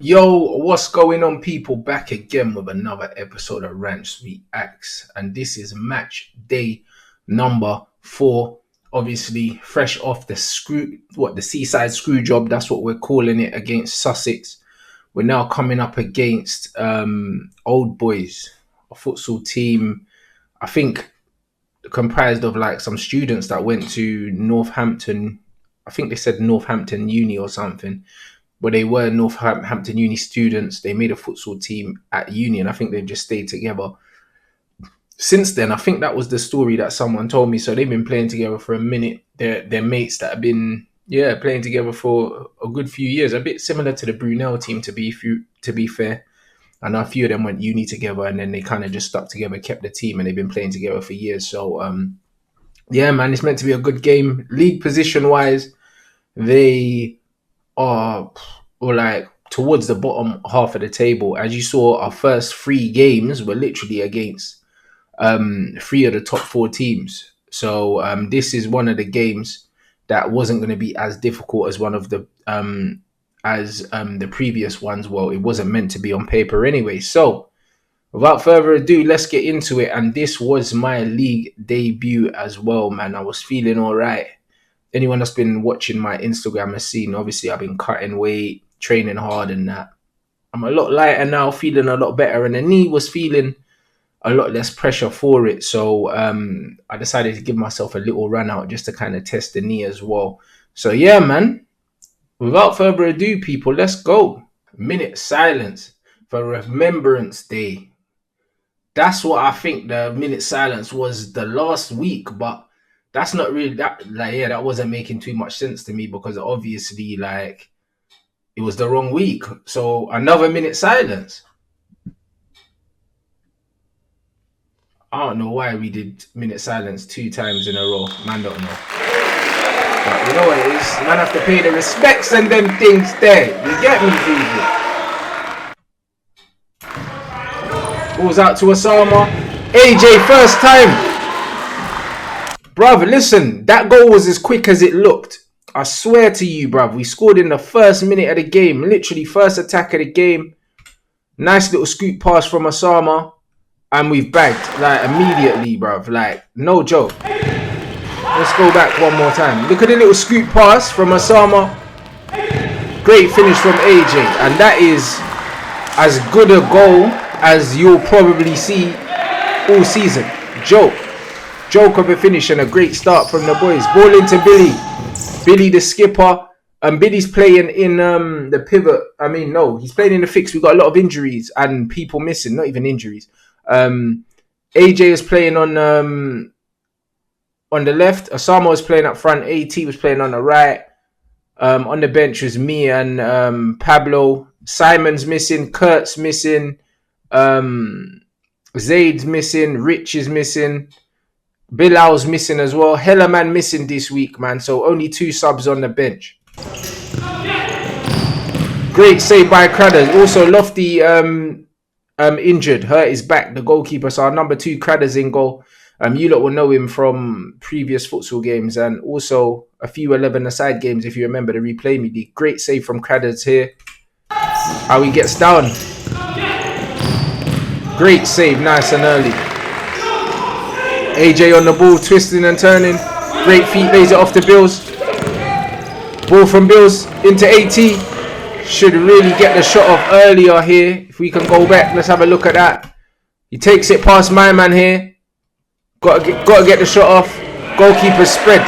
Yo, what's going on, people? Back again with another episode of Rants Reacts, and this is match day number 4. Obviously, fresh off the seaside screw job. That's what we're calling it, against Sussex. We're now coming up against Old Boys, a futsal team. I think comprised of like some students that went to Northampton. I think they said Northampton Uni or something. But they were Northampton Uni students. They made a futsal team at uni, and I think they've just stayed together since then. I think that was the story that someone told me. So they've been playing together for a minute. They're mates that have been playing together for a good few years. A bit similar to the Brunel team, to be fair. I know a few of them went uni together, and then they kind of just stuck together, kept the team, and they've been playing together for years. So yeah, man, it's meant to be a good game. League position wise, they are like towards the bottom half of the table. As you saw, our first 3 games were literally against 3 of the top 4 teams. So this is one of the games that wasn't going to be as difficult as one of the the previous ones. Well, it wasn't meant to be on paper anyway. So without further ado, let's get into it. And this was my league debut as well, man. I was feeling all right. Anyone that's been watching my Instagram has seen, obviously, I've been cutting weight, training hard and that. I'm a lot lighter now, feeling a lot better. And the knee was feeling a lot less pressure for it. So I decided to give myself a little run out just to kind of test the knee as well. So yeah, man, without further ado, people, let's go. Minute silence for Remembrance Day. That's what I think the minute silence was the last week, but that's not really that. Like, yeah, that wasn't making too much sense to me because obviously, like, it was the wrong week. So another minute silence. I don't know why we did minute silence 2 times in a row. Man, don't know. But you know what it is? Man have to pay the respects and them things there. You get me, people? Balls out to Osama. AJ, first time. Bruv, listen, that goal was as quick as it looked. I swear to you, bruv. We scored in the first minute of the game. Literally, first attack of the game. Nice little scoop pass from Osama. And we've bagged, like, immediately, bruv. Like, no joke. Let's go back one more time. Look at the little scoop pass from Osama. Great finish from AJ. And that is as good a goal as you'll probably see all season. Joke of a finish and a great start from the boys. Ball into Billy. Billy the skipper. And Billy's playing in the pivot. I mean, no, he's playing in the fix. We've got a lot of injuries and people missing. Not even injuries. AJ is playing on the left. Osama was playing up front. AT was playing on the right. On the bench was me and Pablo. Simon's missing. Kurt's missing. Zaid's missing. Rich is missing. Bilal's missing as well. Hella man missing this week, man. So only 2 subs on the bench. Great save by Cradders. Also, Lofty injured. Hurt his back. The goalkeeper. So our number 2 Cradders in goal. You lot will know him from previous futsal games and also a few 11-a-side games if you remember the replay me league. Great save from Cradders here. How he gets down. Great save. Nice and early. AJ on the ball, twisting and turning. Great feet, lays it off to Bills. Ball from Bills into AT. Should really get the shot off earlier here. If we can go back, let's have a look at that. He takes it past my man here. Got to get the shot off. Goalkeeper spread.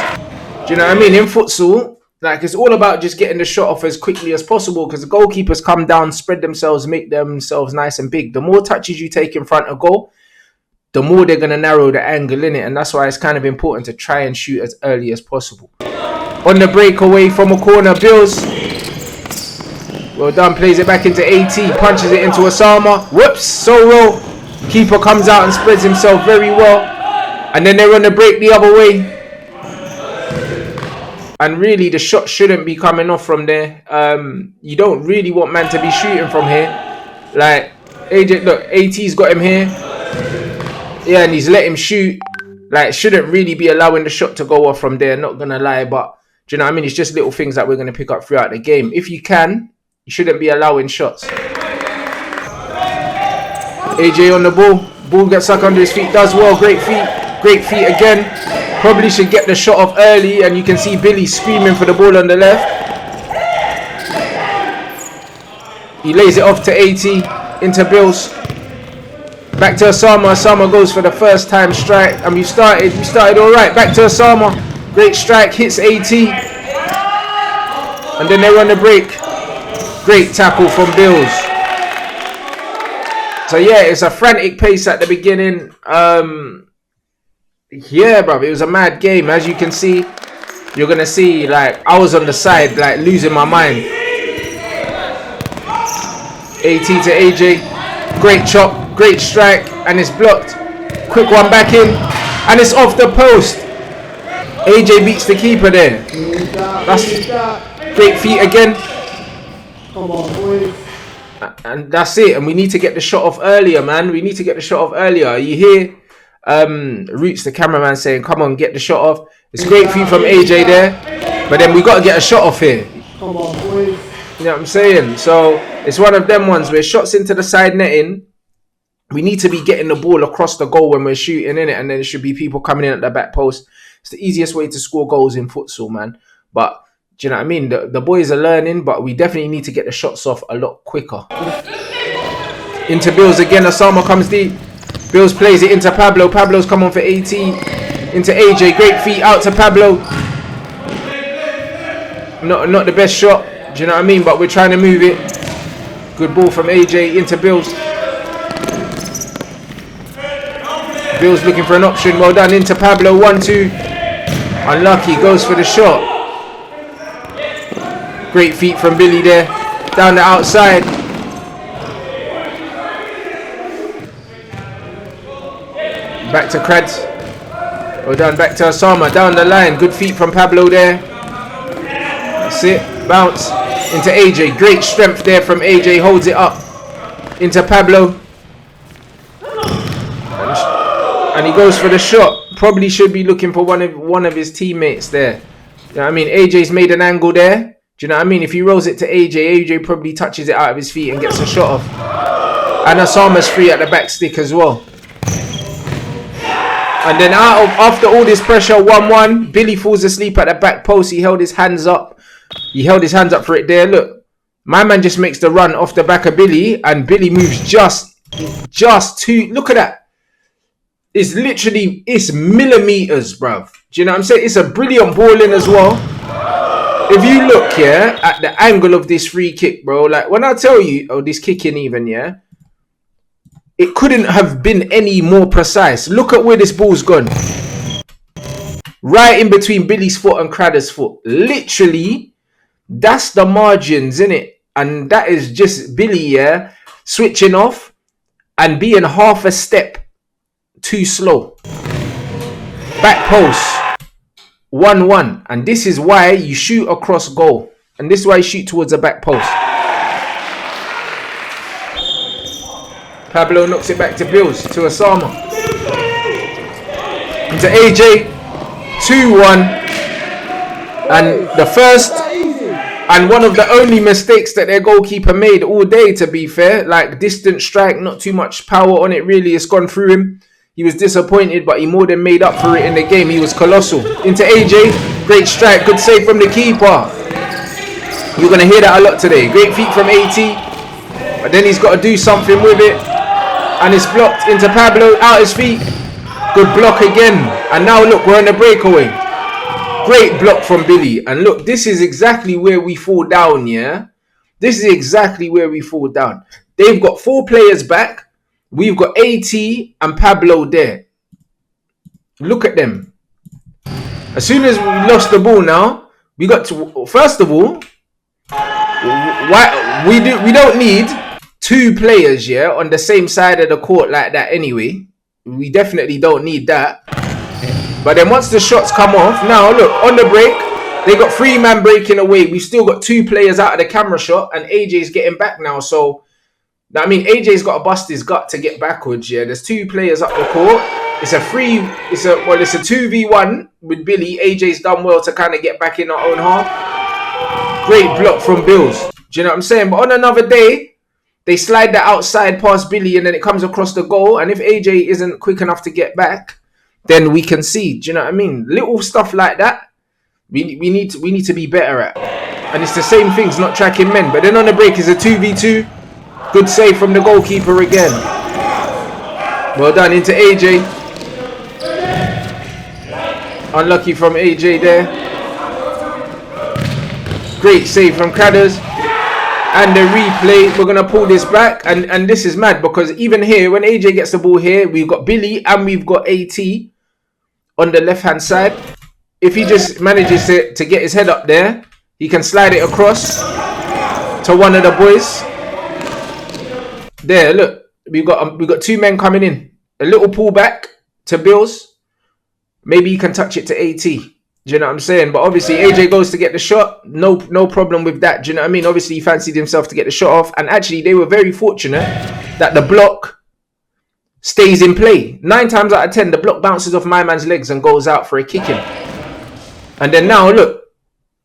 Do you know what I mean? In futsal, like, it's all about just getting the shot off as quickly as possible because the goalkeepers come down, spread themselves, make themselves nice and big. The more touches you take in front of goal, the more they're going to narrow the angle in it. And that's why it's kind of important to try and shoot as early as possible. On the breakaway from a corner, Bills. Well done, plays it back into AT, punches it into Osama. Whoops, Soro. Keeper comes out and spreads himself very well. And then they're on the break the other way. And really, the shot shouldn't be coming off from there. You don't really want man to be shooting from here. Like, AJ, look, AT's got him here. Yeah, and he's let him shoot. Like, shouldn't really be allowing the shot to go off from there, not gonna lie. But Do you know what I mean? It's just little things that we're going to pick up throughout the game. If you can, you shouldn't be allowing shots. AJ on the ball. Ball gets stuck under his feet. Does well. Great feet. Great feet again. Probably should get the shot off early. And you can see Billy screaming for the ball on the left. He lays it off to 80. Into Bills. Back to Osama. Osama goes for the first time strike. And we started all right. Back to Osama. Great strike. Hits 80. And then they run the break. Great tackle from Bills. So yeah, it's a frantic pace at the beginning. Yeah, bro, it was a mad game. As you can see, you're gonna see, like, I was on the side, like, losing my mind. AT to AJ, great chop, great strike, and it's blocked. Quick one back in, and it's off the post. AJ beats the keeper there. That's great feet again. Come on, boys. And that's it. And we need to get the shot off earlier, man. We need to get the shot off earlier. You hear Roots, the cameraman, saying, come on, get the shot off. It's great feet from AJ there. But then we got to get a shot off here. Come on, boys. You know what I'm saying? So it's one of them ones where shots into the side netting. We need to be getting the ball across the goal when we're shooting in it. And then there should be people coming in at the back post. It's the easiest way to score goals in futsal, man. But do you know what I mean? The boys are learning, but we definitely need to get the shots off a lot quicker. Into Bills again. Osama comes deep. Bills plays it into Pablo. Pablo's come on for 18. Into AJ. Great feet out to Pablo. Not the best shot. Do you know what I mean? But we're trying to move it. Good ball from AJ into Bills. Bills looking for an option. Well done. Into Pablo. 1-2. Unlucky. Goes for the shot. Great feet from Billy there. Down the outside. Back to Krads. Well done. Back to Osama. Down the line. Good feet from Pablo there. That's it. Bounce. Into AJ. Great strength there from AJ. Holds it up. Into Pablo. And he goes for the shot. Probably should be looking for one of his teammates there. You know what I mean? AJ's made an angle there. Do you know what I mean? If he rolls it to AJ probably touches it out of his feet and gets a shot off. And Osama's free at the back stick as well. And then after all this pressure, 1-1, Billy falls asleep at the back post. He held his hands up. He held his hands up for it there. Look, my man just makes the run off the back of Billy, and Billy moves just to, look at that. It's literally, it's millimeters, bruv. Do you know what I'm saying? It's a brilliant ball in as well. If you look here at the angle of this free kick, bro, like when I tell you, oh, this kicking even, yeah, it couldn't have been any more precise. Look at where this ball's gone. Right in between Billy's foot and Cradder's foot. Literally, that's the margins, innit? And that is just Billy, yeah, switching off and being half a step too slow. Back post. 1-1. And this is why you shoot across goal. And this is why you shoot towards the back post. Pablo knocks it back to Bills. To Osama. Into AJ. 2-1. And the first and one of the only mistakes that their goalkeeper made all day, to be fair. Like distant strike. Not too much power on it really. It's gone through him. He was disappointed, but he more than made up for it in the game. He was colossal. Into AJ. Great strike. Good save from the keeper. You're going to hear that a lot today. Great feet from AT. But then he's got to do something with it. And it's blocked into Pablo. Out his feet. Good block again. And now look, we're on the breakaway. Great block from Billy. And look, this is exactly where we fall down, yeah? This is exactly where we fall down. They've got 4 players back. We've got AT and Pablo there. Look at them. As soon as we lost the ball now, we got to, first of all, we don't need 2 players, yeah, on the same side of the court like that anyway. We definitely don't need that. But then once the shots come off, now look, on the break, they got 3 man breaking away. We've still got 2 players out of the camera shot, and AJ's getting back now, so I mean, AJ's got to bust his gut to get backwards, yeah. There's 2 players up the court. It's a 2v1 with Billy. AJ's done well to kind of get back in our own half. Great block from Bills. Do you know what I'm saying? But on another day, they slide that outside past Billy and then it comes across the goal. And if AJ isn't quick enough to get back, then we can see. Do you know what I mean? Little stuff like that, we need to be better at. And it's the same things, not tracking men. But then on the break is a 2v2. Good save from the goalkeeper again. Well done into AJ. Unlucky from AJ there. Great save from Cradders. And the replay, we're going to pull this back. And this is mad because even here, when AJ gets the ball here, we've got Billy and we've got AT on the left-hand side. If he just manages to get his head up there, he can slide it across to one of the boys. There, look. We've got two men coming in. A little pullback to Bills. Maybe he can touch it to AT. Do you know what I'm saying? But obviously AJ goes to get the shot. No problem with that. Do you know what I mean? Obviously he fancied himself to get the shot off. And actually they were very fortunate that the block stays in play. 9 times out of 10, the block bounces off my man's legs and goes out for a kick-in. And then now, look.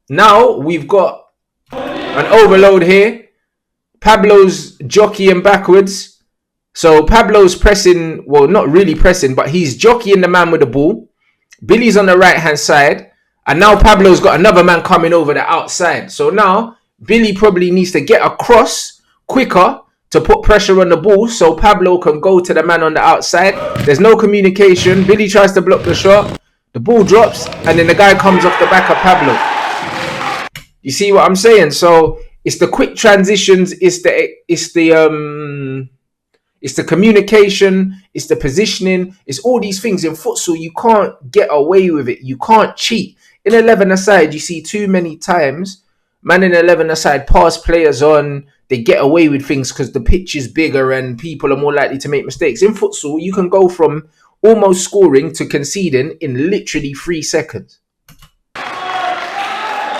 Now we've got an overload here. Pablo's jockeying backwards. So Pablo's pressing, well, not really pressing, but he's jockeying the man with the ball. Billy's on the right-hand side. And now Pablo's got another man coming over the outside. So now Billy probably needs to get across quicker to put pressure on the ball so Pablo can go to the man on the outside. There's no communication. Billy tries to block the shot. The ball drops and then the guy comes off the back of Pablo. You see what I'm saying? So it's the quick transitions, it's the communication, it's the positioning, it's all these things in futsal. You can't get away with it. You can't cheat. In 11-a-side, you see too many times, man in 11-a-side pass players on, they get away with things because the pitch is bigger and people are more likely to make mistakes. In futsal, you can go from almost scoring to conceding in literally 3 seconds.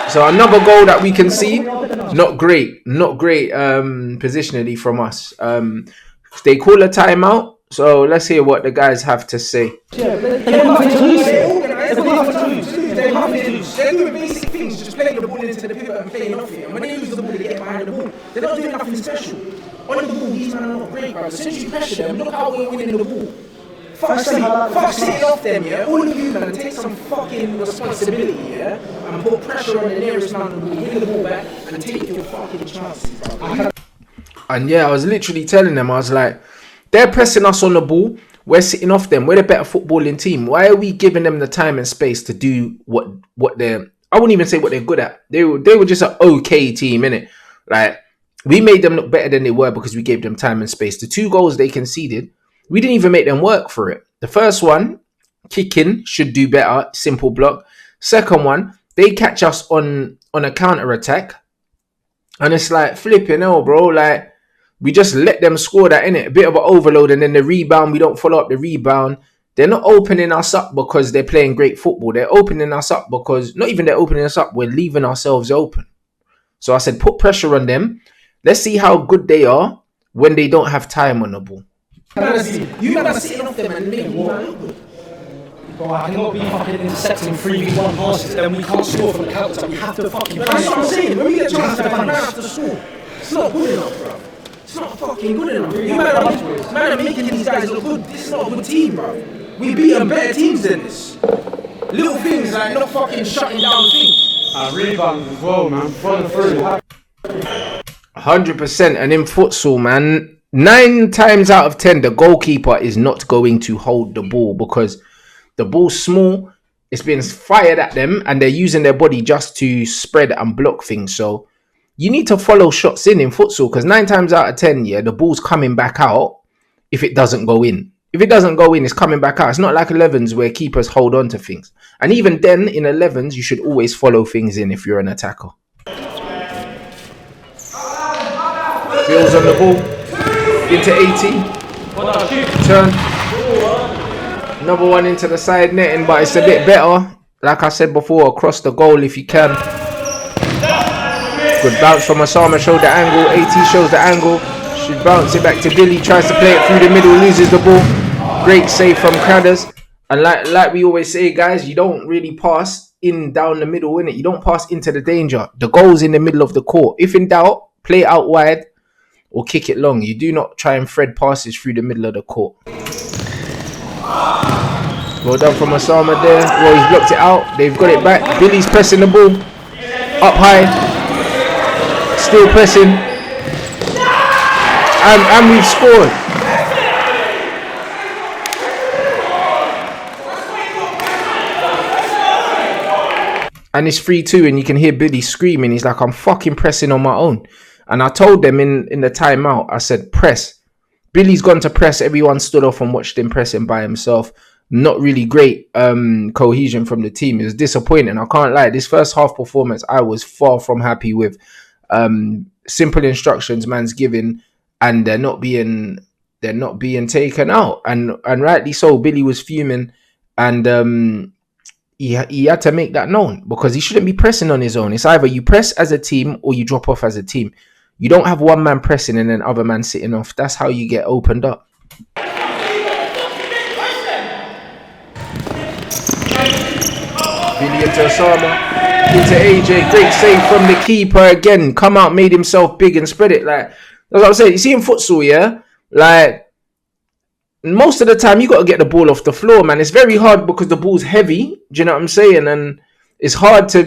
So another goal that we can see, not great positionally from us. They call a timeout, so let's hear what the guys have to say. They're doing basic things, just playing the ball into the pivot and playing off it. And when they lose the ball, they get behind the ball. They're not doing nothing special. On the ball, these men are not great, bro. As soon as you pressure them, look how we're winning the ball. Fuck sitting off them, yeah? All of you, man, take some fucking responsibility, yeah? And put pressure on the nearest man on the ball, win the ball back, and take your fucking chances, bro. And yeah, I was literally telling them, I was like, they're pressing us on the ball. We're sitting off them. We're the better footballing team. Why are we giving them the time and space to do what they're... I wouldn't even say what they're good at. They were just an okay team, innit? Like, we made them look better than they were because we gave them time and space. The 2 goals they conceded, we didn't even make them work for it. The first one, kicking, should do better. Simple block. Second one, they catch us on a counter-attack. And it's like, flipping hell, bro. Like, we just let them score that, innit? A bit of an overload. And then the rebound, we don't follow up the rebound. They're not opening us up because they're playing great football. They're opening us up because, not even they're opening us up, we're leaving ourselves open. So I said, put pressure on them. Let's see how good they are when they don't have time on the ball. You man are sitting off them and making one. Bro, I cannot be fucking intercepting 3v1 passes, then we can't score from the counter. We have to fucking play. That's what I'm saying. When we get chances to find out to score, it's not good enough, bro. It's not fucking good enough. You man are making these guys look good. This is not a good team, bro. We beat better teams than this. Little things like not fucking shutting down things. Rebound as well, man. Follow through. 100%. And in futsal, man, 9 times out of 10, the goalkeeper is not going to hold the ball because the ball's small, it's being fired at them, and they're using their body just to spread and block things. So you need to follow shots in futsal because 9 times out of 10, yeah, the ball's coming back out if it doesn't go in. If it doesn't go in, it's coming back out. It's not like 11s where keepers hold on to things. And even then, in 11s, you should always follow things in if you're an attacker. Bills on the ball. Into 18. Turn. Another one into the side netting, but it's a bit better. Like I said before, across the goal if you can. Good bounce from Osama, showed the angle. AT shows the angle. Should bounce it back to Billy. Tries to play it through the middle, loses the ball. Great save from Cradders. And like we always say, guys, you don't really pass in down the middle, innit? You don't pass into the danger. The goal's in the middle of the court. If in doubt, play out wide or kick it long. You do not try and thread passes through the middle of the court. Well done from Osama there. Well, he's blocked it out. They've got it back. Billy's pressing the ball. Up high. Still pressing. And we've scored. And it's 3-2 and you can hear Billy screaming. He's like, I'm fucking pressing on my own. And I told them in the timeout, I said, press. Billy's gone to press. Everyone stood off and watched him pressing by himself. Not really great cohesion from the team. It was disappointing. I can't lie. This first half performance, I was far from happy with. Simple instructions man's giving, and they're not being taken out. And rightly so. Billy was fuming, and he had to make that known because he shouldn't be pressing on his own. It's either you press as a team or you drop off as a team. You don't have one man pressing and then other man sitting off. That's how you get opened up. Billy into Osama, into AJ. Great save from the keeper again. Come out, made himself big and spread it. Like, that's what I'm saying. You see in futsal, yeah? Like, most of the time you got to get the ball off the floor, man. It's very hard because the ball's heavy. Do you know what I'm saying? And it's hard to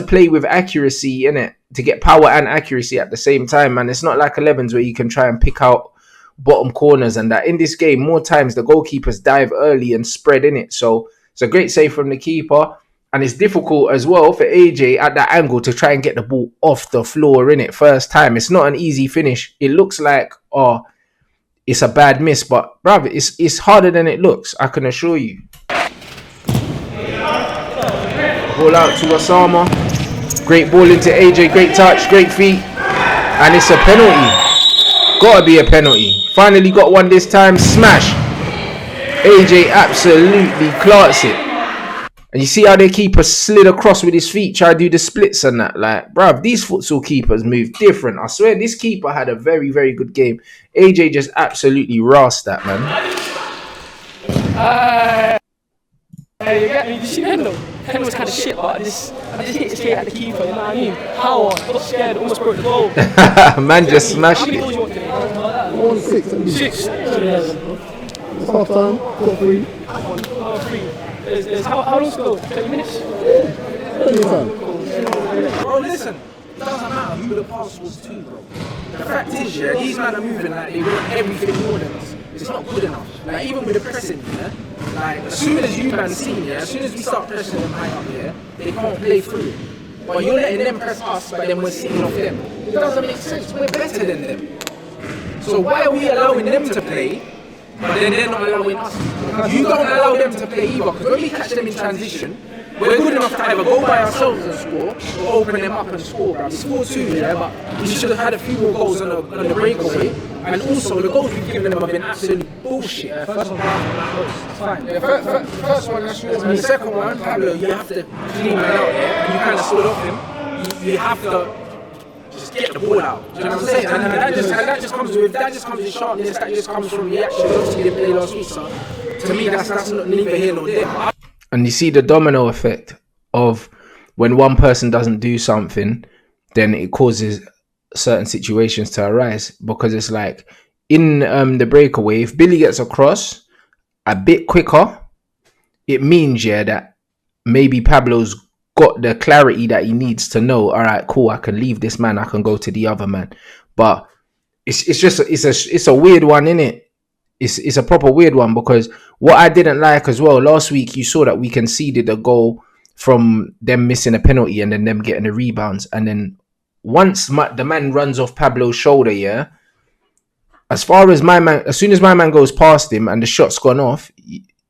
play with accuracy, innit? To get power and accuracy at the same time, man. It's not like 11s where you can try and pick out bottom corners and that. In this game, more times the goalkeepers dive early and spread in it. So it's a great save from the keeper. And it's difficult as well for AJ at that angle to try and get the ball off the floor, innit? First time. It's not an easy finish. It looks like, it's a bad miss, but bruv, it's harder than it looks, I can assure you. Ball out to Osama. Great ball into AJ, great touch, great feet. And it's a penalty. Gotta be a penalty. Finally got one this time, smash. AJ absolutely clarts it. And you see how their keeper slid across with his feet, try to do the splits and that. Like, bruv, these futsal keepers move different. I swear, this keeper had a very, very good game. AJ just absolutely rasped that, man. You get me? Did you see Hendon? Hendon was kind of shit, but I just hit it straight at the keeper, you know what I mean? Power, got scared, almost broke the goal. Man just smashed How many it. goals you want today? 6. Half time, 4-3. 3. How long to go? 20 minutes? Bro, listen. It doesn't matter who the pass was to, bro. The fact is, yeah, these men are moving like they want everything more than us. It's not good enough. Like, even with the pressing, yeah? Like, as soon as you man see, yeah, as soon as we start pressing them high up here, they can't play through it. But you're letting them press us, but then we're sitting off them. It doesn't make sense. We're better than them. So why are we allowing them to play, but then they're not allowing us? You don't allow them to play either, because when we catch them in transition, we're good enough to either go by ourselves and score, or open them up and score, bro. We scored 2, yeah, but we should have had a few more goals on the breakaway. And also, the goals we've given them have been absolute bullshit. First one, it's fine. Yeah, first one, that's yours. And the second one, Pablo, you have to clean that out, yeah? And you kind of stood off him. You have to just get the ball out. Do you know what I'm saying? And that just comes with sharpness. That just comes from reaction. Obviously, they played last week, so to me, that's not neither here nor there. And you see the domino effect of when one person doesn't do something, then it causes certain situations to arise, because it's like in the breakaway, if Billy gets across a bit quicker, it means, yeah, that maybe Pablo's got the clarity that he needs to know, all right, cool, I can leave this man, I can go to the other man. But it's a weird one, innit? It's a proper weird one, because what I didn't like as well, last week you saw that we conceded a goal from them missing a penalty and then them getting the rebounds, and then once the man runs off Pablo's shoulder, yeah, as soon as my man goes past him and the shot's gone off,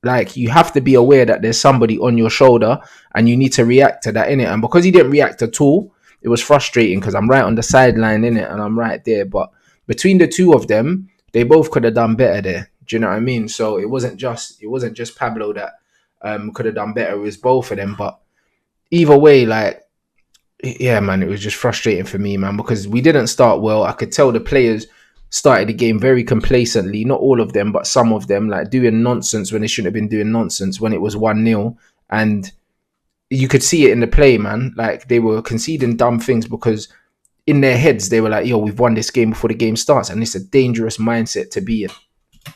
like, you have to be aware that there's somebody on your shoulder and you need to react to that, innit? And because he didn't react at all, it was frustrating, because I'm right on the sideline, innit, and I'm right there. But between the two of them, they both could have done better there. Do you know what I mean? So it wasn't just Pablo that could have done better. It was both of them. But either way, like, yeah, man, it was just frustrating for me, man, because we didn't start well. I could tell the players started the game very complacently. Not all of them, but some of them, like doing nonsense when they shouldn't have been doing nonsense when it was 1-0. And you could see it in the play, man. Like, they were conceding dumb things because in their heads they were like, yo, we've won this game before the game starts. And it's a dangerous mindset to be in.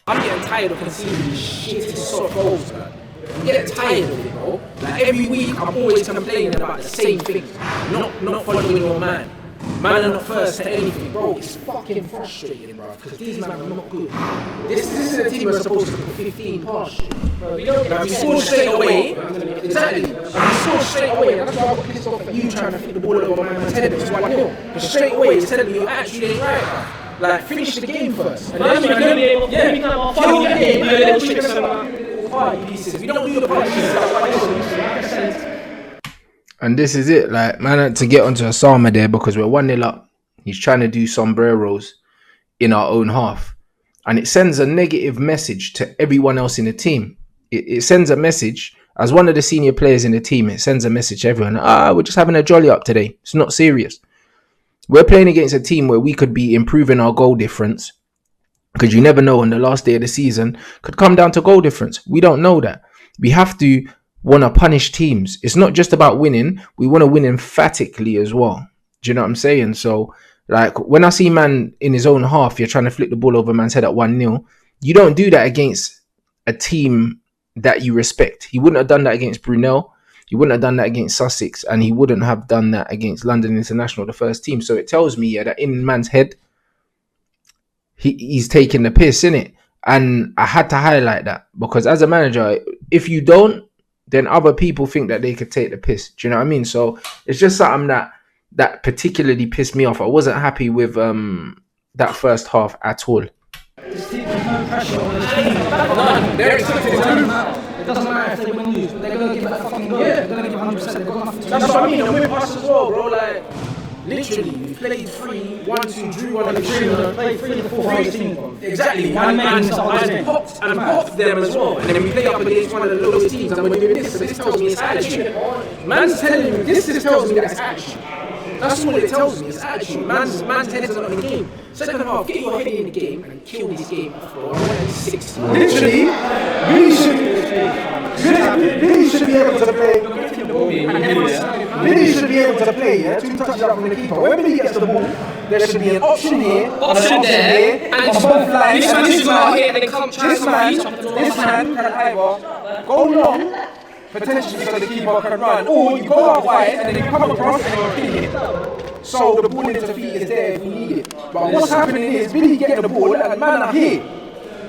I'm getting tired of conceding these shitty soft goals, man. I'm getting tired of it, bro. Like, every week I'm always complaining about the same thing. Not following your man. Man are not first to anything, bro. It's fucking frustrating, bro, because these men are not good. This is a team that's supposed to put 15 past you. We score straight away. Exactly. And we score straight away. And that's why I got pissed off at you trying to flick the ball over my man's head. It's 1-0. Because straight away it's telling me your attitude ain't right. Like, finish the game first. And then kill the game and then tricks and party pieces. We don't do the party pieces like 1-0. And this is it, like, man had to get onto Osama there because we're 1-0 up. He's trying to do sombreros in our own half. And it sends a negative message to everyone else in the team. It sends a message, as one of the senior players in the team, it sends a message to everyone. We're just having a jolly up today. It's not serious. We're playing against a team where we could be improving our goal difference. Because you never know, on the last day of the season, could come down to goal difference. We don't know that. We have to want to punish teams. It's not just about winning. We want to win emphatically as well. Do you know what I'm saying? So, like, when I see man in his own half, you're trying to flip the ball over man's head at 1-0. You don't do that against a team that you respect. He wouldn't have done that against Brunel. He wouldn't have done that against Sussex. And he wouldn't have done that against London International, the first team. So it tells me that in man's head, he's taking the piss, innit? And I had to highlight that because as a manager, if you don't, then other people think that they could take the piss. Do you know what I mean? So it's just something that particularly pissed me off. I wasn't happy with that first half at all. This team has no pressure on this team. None. They're expected to do. It doesn't matter if they win or lose. They're going to give it a fucking go. They're going to give 100%. They've got nothing to do. That's what I mean. And we're past as well, bro. Like, literally, we played 3-1-2, drew 1 and 3. Played 3 to 4 teams. Exactly. And popped them as well. And then we play up against one of the lowest teams and we're doing this. So this tells me it's attitude. Man's telling me, this tells me that it's attitude. That's all it tells me, it's attitude. Man's head isn't on the game. Second half, get your head in the game and kill this game off, bro. Literally, Billy should be able to play. Billy should be able to play, yeah? 2 touches up from the keeper. When Billy gets the ball, there should be an option here, Option there, and both lines. this man here, and then come This man can either go long, potentially so the keeper can run, or you go out wide and then you come across and you're killing it. So the ball into feet is there if we need it. But what's happening is Billy getting the ball and man are here.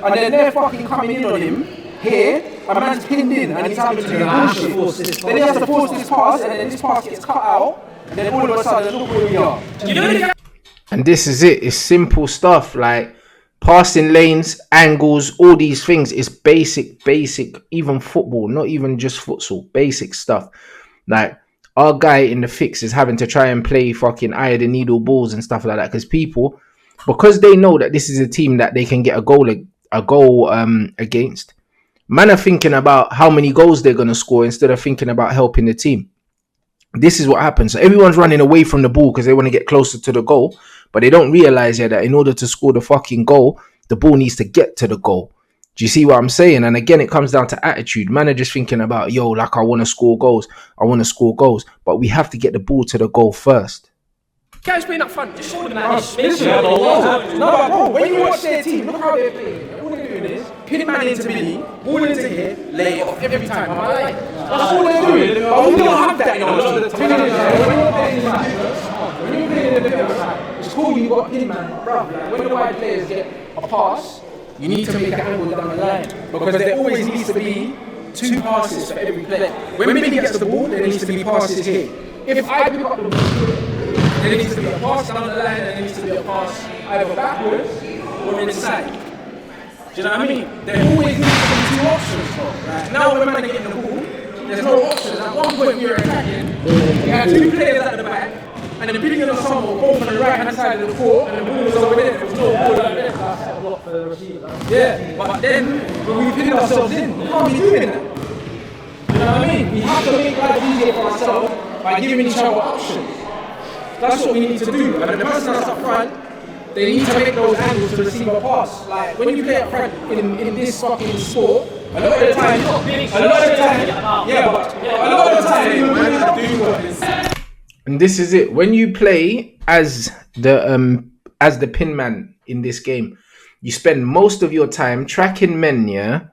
And then they're fucking coming in on him here, and man's pinned in and he's having to do bullshit. Then he has to force this pass and then this pass gets cut out and then all of a sudden look where we are. And this is it. It's simple stuff like passing lanes, angles, all these things. It's basic, even football, not even just futsal, basic stuff. Like, our guy in the fix is having to try and play fucking eye of the needle balls and stuff like that because they know that this is a team that they can get a goal against. Man are thinking about how many goals they're going to score instead of thinking about helping the team. This is what happens. So everyone's running away from the ball because they want to get closer to the goal. But they don't realize that in order to score the fucking goal, the ball needs to get to the goal. Do you see what I'm saying? And again, it comes down to attitude. Man are just thinking about, I want to score goals. But we have to get the ball to the goal first. Guys playing up front, just show them that. No, but bro, when you watch their team, look how they're playing. All they're doing is pin man into Billy, ball into here, lay it off every time. That's all they're doing. But we don't have that in our team. When you're playing in the middle, it's cool, you got pin man, bro. When the wide players get a pass, you need to make an angle down the line because there always needs to be 2 passes for every player. When Billy gets the ball, there needs to be passes here. If I pick up the ball, there needs to be a pass down the line, and there needs to be a pass either backwards or inside. Do you know what I mean? There always needs to be 2 options. Right? Now when man are getting the ball, there's no options. At one point we were attacking, we had 2 players at the back, and then Billy and Osama will go from the right hand side of the court, and the ball was over there. There was no ball over there. Yeah, but then when we pinned ourselves in, we can't be doing that. You know what I mean? We have to make life easier for ourselves by giving each other options. That's what we need to do. And the person that's up front they need to make those angles to receive a pass. Like when you play up front in this fucking sport, a lot of the time, and this is it. When you play as the pin man in this game, you spend most of your time tracking men, yeah,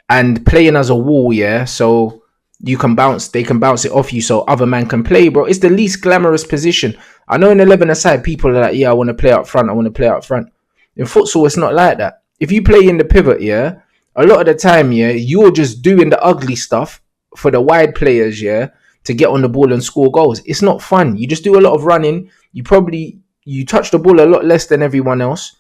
and playing as a wall, yeah. So they can bounce it off you, so other man can play, bro. It's the least glamorous position. I know in 11-a-side, people are like, yeah, I want to play up front. In futsal, it's not like that. If you play in the pivot, yeah, a lot of the time, yeah, you're just doing the ugly stuff for the wide players, yeah, to get on the ball and score goals. It's not fun. You just do a lot of running. You touch the ball a lot less than everyone else.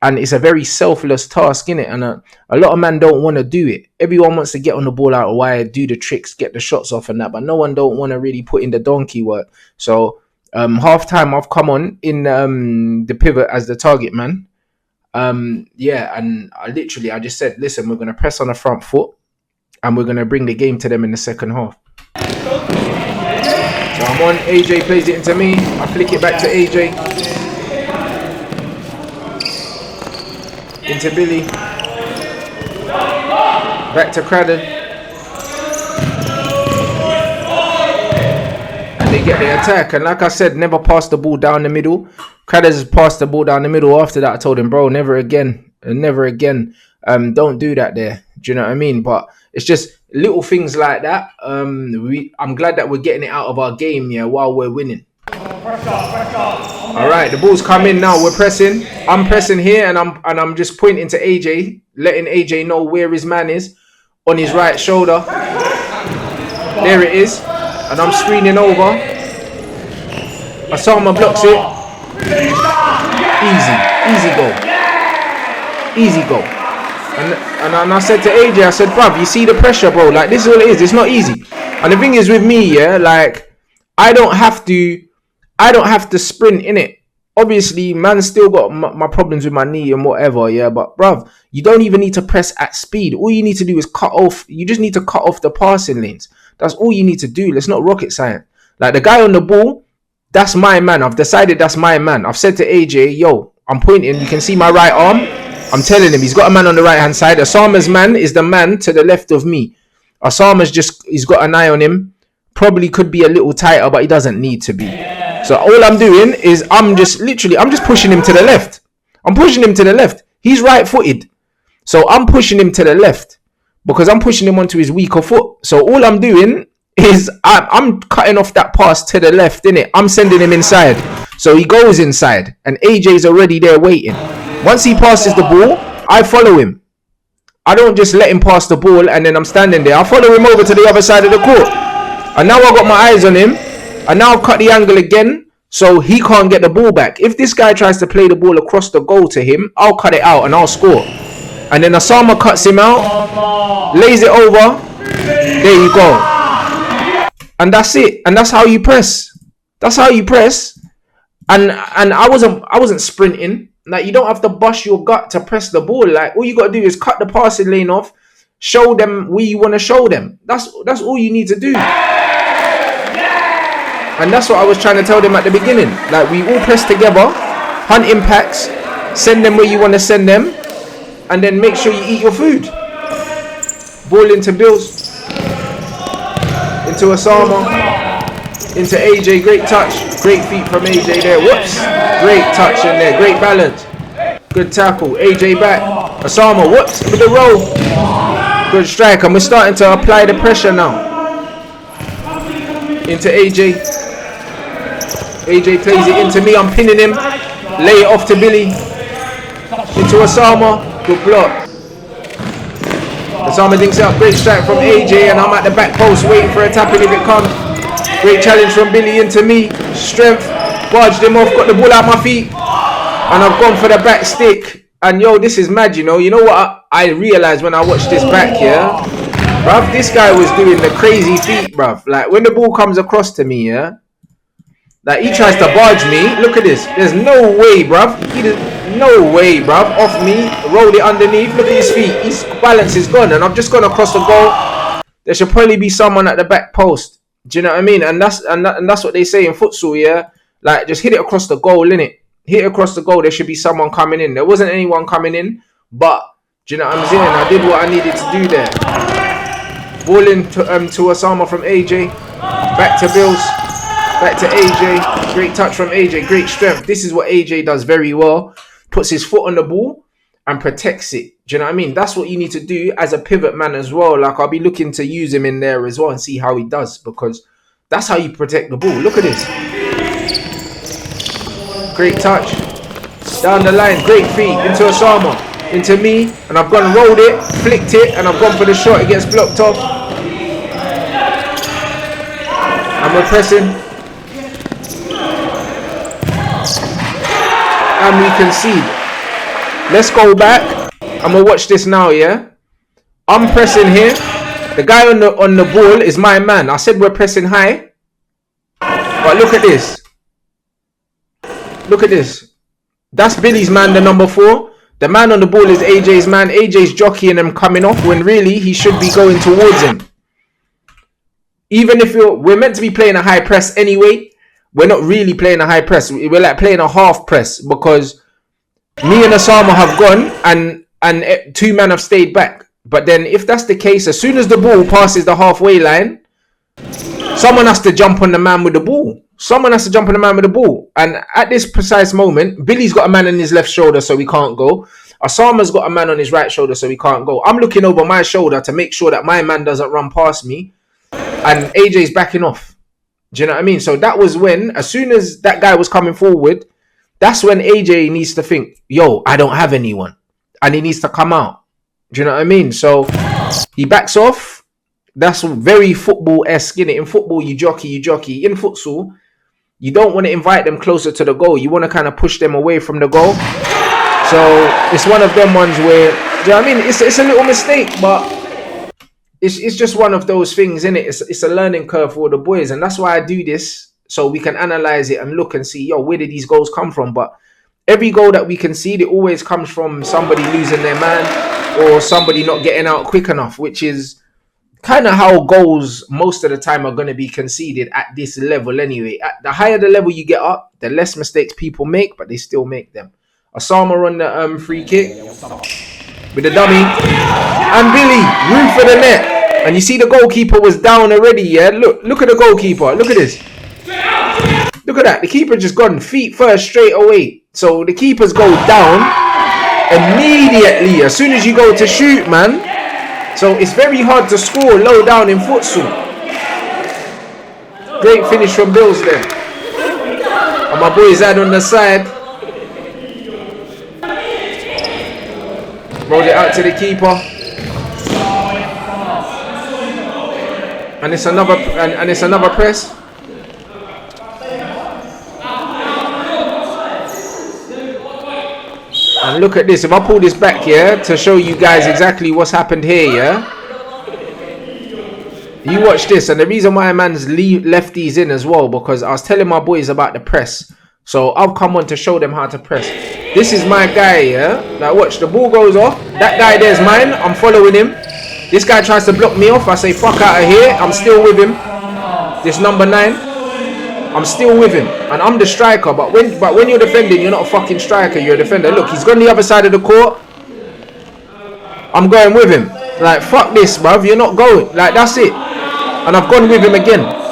And it's a very selfless task, innit? And a lot of men don't want to do it. Everyone wants to get on the ball out wide, do the tricks, get the shots off and that. But no one don't want to really put in the donkey work. So half time, I've come on in the pivot as the target man. Yeah, and I just said, listen, we're going to press on the front foot and we're going to bring the game to them in the second half. So I'm on, AJ plays it into me. I flick it back to AJ. Into Billy. Back to Cradden. And they get the attack. And like I said, never pass the ball down the middle. Cradden's passed the ball down the middle. After that, I told him, bro, never again. Never again. Don't do that there. Do you know what I mean? But it's just little things like that. I'm glad that we're getting it out of our game, yeah, while we're winning. All right, the ball's come in now. We're pressing. I'm pressing here, and I'm just pointing to AJ, letting AJ know where his man is on his right shoulder. There it is, and I'm screening over. Osama blocks it. Easy goal. And I said to AJ, I said, bruv, you see the pressure, bro? Like, this is what it is. It's not easy. And the thing is with me, yeah, like, I don't have to sprint in it. Obviously, man, still got my problems with my knee and whatever, yeah. But bruv, you don't even need to press at speed. All you need to do is cut off. You just need to cut off the passing lanes. That's all you need to do. It's not rocket science. Like the guy on the ball, that's my man. I've decided that's my man. I've said to AJ, yo, I'm pointing. You can see my right arm. I'm telling him he's got a man on the right hand side. Osama's man is the man to the left of me. He's got an eye on him. Probably could be a little tighter, but he doesn't need to be. So all I'm doing is I'm just pushing him to the left. I'm pushing him to the left. He's right-footed. So I'm pushing him to the left because I'm pushing him onto his weaker foot. So all I'm doing is I'm cutting off that pass to the left, innit? I'm sending him inside. So he goes inside and AJ's already there waiting. Once he passes the ball, I follow him. I don't just let him pass the ball and then I'm standing there. I follow him over to the other side of the court. And now I've got my eyes on him. And now I've cut the angle again, so he can't get the ball back. If this guy tries to play the ball across the goal to him, I'll cut it out and I'll score. And then Osama cuts him out, lays it over. There you go. And that's it. And that's how you press. That's how you press. And I wasn't sprinting. Like, you don't have to bust your gut to press the ball. Like, all you got to do is cut the passing lane off, show them where you want to show them. That's all you need to do. And that's what I was trying to tell them at the beginning. Like, we all press together, hunt impacts, send them where you want to send them, and then make sure you eat your food. Ball into Bills, into Osama, into AJ. Great touch, great feet from AJ there. Whoops, great touch in there, great balance. Good tackle, AJ back. Osama, whoops, with the roll. Good strike, and we're starting to apply the pressure now. Into AJ. AJ plays it into me. I'm pinning him. Lay it off to Billy. Into Osama. Good block. Osama dinks up. Great strike from AJ. And I'm at the back post waiting for a tapping if it comes. Great challenge from Billy into me. Strength. Barged him off. Got the ball out my feet. And I've gone for the back stick. And yo, this is mad, you know. You know what I realized when I watched this back here? Bruv, this guy was doing the crazy feet, bruv. Like, when the ball comes across to me, yeah? Like, he tries to barge me. Look at this. There's no way, bruv. No way, bruv. Off me. Roll it underneath. Look at his feet. His balance is gone. And I've just gone across the goal. There should probably be someone at the back post. Do you know what I mean? And that's what they say in futsal, yeah? Like, just hit it across the goal, innit? hit across the goal, there should be someone coming in. There wasn't anyone coming in, but do you know what I'm saying? I did what I needed to do there. Ball in to Osama from AJ. Back to Bills. Back to AJ. Great touch from AJ. Great strength. This is what AJ does very well. Puts his foot on the ball and protects it. Do you know what I mean? That's what you need to do as a pivot man as well. Like, I'll be looking to use him in there as well and see how he does, because that's how you protect the ball. Look at this. Great touch. Down the line. Great feet. Into Osama. Into me. And I've gone rolled it. Flicked it. And I've gone for the shot. It gets blocked off. And we're pressing. And we concede. Let's go back. I'm going to watch this now, yeah? I'm pressing here. The guy on the ball is my man. I said we're pressing high. But look at this. Look at this. That's Billy's man, the number 4. The man on the ball is AJ's man. AJ's jockeying him coming off when really he should be going towards him. Even if we're meant to be playing a high press anyway, we're not really playing a high press. We're like playing a half press, because me and Osama have gone and 2 men have stayed back. But then if that's the case, as soon as the ball passes the halfway line, someone has to jump on the man with the ball. Someone has to jump on the man with the ball. And at this precise moment, Billy's got a man on his left shoulder, so we can't go. Osama's got a man on his right shoulder, so we can't go. I'm looking over my shoulder to make sure that my man doesn't run past me. And AJ's backing off. Do you know what I mean? So that was when, as soon as that guy was coming forward, that's when AJ needs to think, yo, I don't have anyone. And he needs to come out. Do you know what I mean? So he backs off. That's very football-esque, innit? In football, you jockey. In futsal, you don't want to invite them closer to the goal. You want to kind of push them away from the goal. So it's one of them ones where, do you know what I mean? It's a little mistake, but it's just one of those things, innit? It's a learning curve for the boys. And that's why I do this, so we can analyze it and look and see, yo, where did these goals come from? But every goal that we concede, it always comes from somebody losing their man or somebody not getting out quick enough, which is kind of how goals most of the time are going to be conceded at this level anyway. At the higher the level you get up, the less mistakes people make, but they still make them. Osama on the free kick with the dummy. And Billy, room for the net. And you see the goalkeeper was down already, yeah? Look at the goalkeeper. Look at this. Look at that. The keeper just gone feet first straight away. So the keepers go down immediately as soon as you go to shoot, man. So it's very hard to score low down in futsal. Great finish from Bills there. And my boy Zad on the side. Rolled it out to the keeper. And it's another press. And look at this. If I pull this back, yeah, to show you guys exactly what's happened here, yeah. You watch this, and the reason why man's left these in as well, because I was telling my boys about the press. So I've come on to show them how to press. This is my guy, yeah. Like, watch, the ball goes off. That guy there's mine. I'm following him. This guy tries to block me off. I say, fuck out of here. I'm still with him. This number 9. I'm still with him. And I'm the striker. But when you're defending, you're not a fucking striker. You're a defender. Look, he's gone the other side of the court. I'm going with him. Like, fuck this, bruv. You're not going. Like, that's it. And I've gone with him again.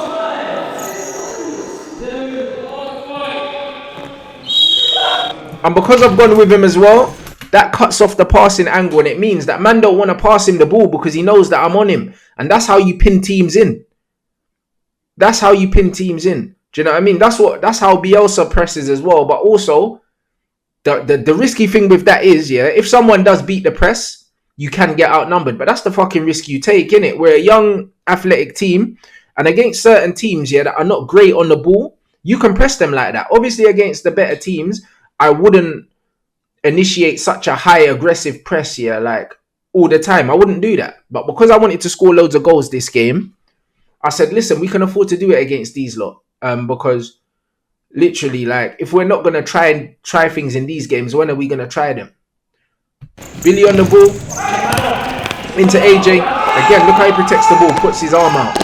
And because I've gone with him as well, that cuts off the passing angle, and it means that man don't want to pass him the ball because he knows that I'm on him. And that's how you pin teams in. That's how you pin teams in. Do you know what I mean? That's how Bielsa presses as well. But also, the risky thing with that is, yeah, if someone does beat the press, you can get outnumbered. But that's the fucking risk you take, innit? We're a young athletic team, and against certain teams, yeah, that are not great on the ball, you can press them like that. Obviously, against the better teams, I wouldn't initiate such a high aggressive press here, like, all the time. I wouldn't do that. But because I wanted to score loads of goals this game, I said, listen, we can afford to do it against these lot. Because literally, like, if we're not going to try things in these games, when are we going to try them? Billy on the ball. Into AJ. Again, look how he protects the ball. Puts his arm out.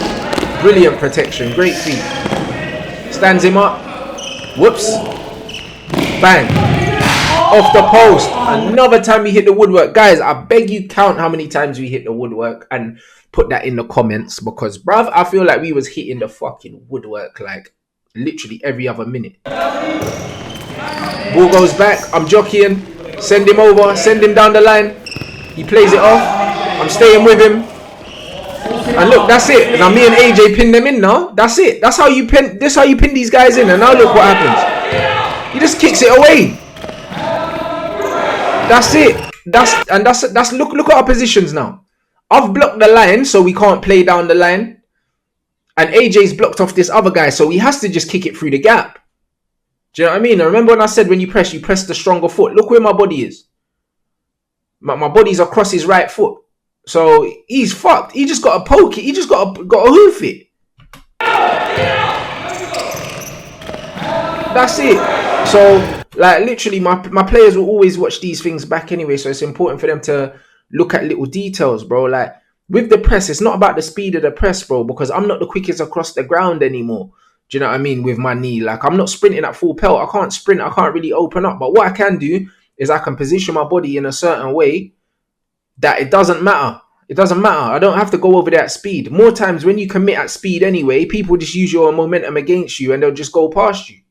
Brilliant protection. Great feet. Stands him up. Whoops. Bang. Off the post. Another time we hit the woodwork. Guys, I beg you count how many times we hit the woodwork and put that in the comments. Because, bruv, I feel like we was hitting the fucking woodwork like literally every other minute. Ball goes back. I'm jockeying. Send him over. Send him down the line. He plays it off. I'm staying with him. And look, that's it. Now me and AJ pin them in now. That's it. That's how you pin. That's how you pin these guys in. And now look what happens. He just kicks it away. That's it. That's look at our positions now. I've blocked the line so we can't play down the line. And AJ's blocked off this other guy, so he has to just kick it through the gap. Do you know what I mean? I remember when I said when you press the stronger foot. Look where my body is. My body's across his right foot. So he's fucked. He just got to poke it. He just got to hoof it. That's it. So like literally my players will always watch these things back anyway. So it's important for them to look at little details, bro. Like with the press, it's not about the speed of the press, bro, because I'm not the quickest across the ground anymore. Do you know what I mean? With my knee, like I'm not sprinting at full pelt. I can't sprint. I can't really open up. But what I can do is I can position my body in a certain way that it doesn't matter. It doesn't matter. I don't have to go over there at speed. More times when you commit at speed anyway, people just use your momentum against you and they'll just go past you.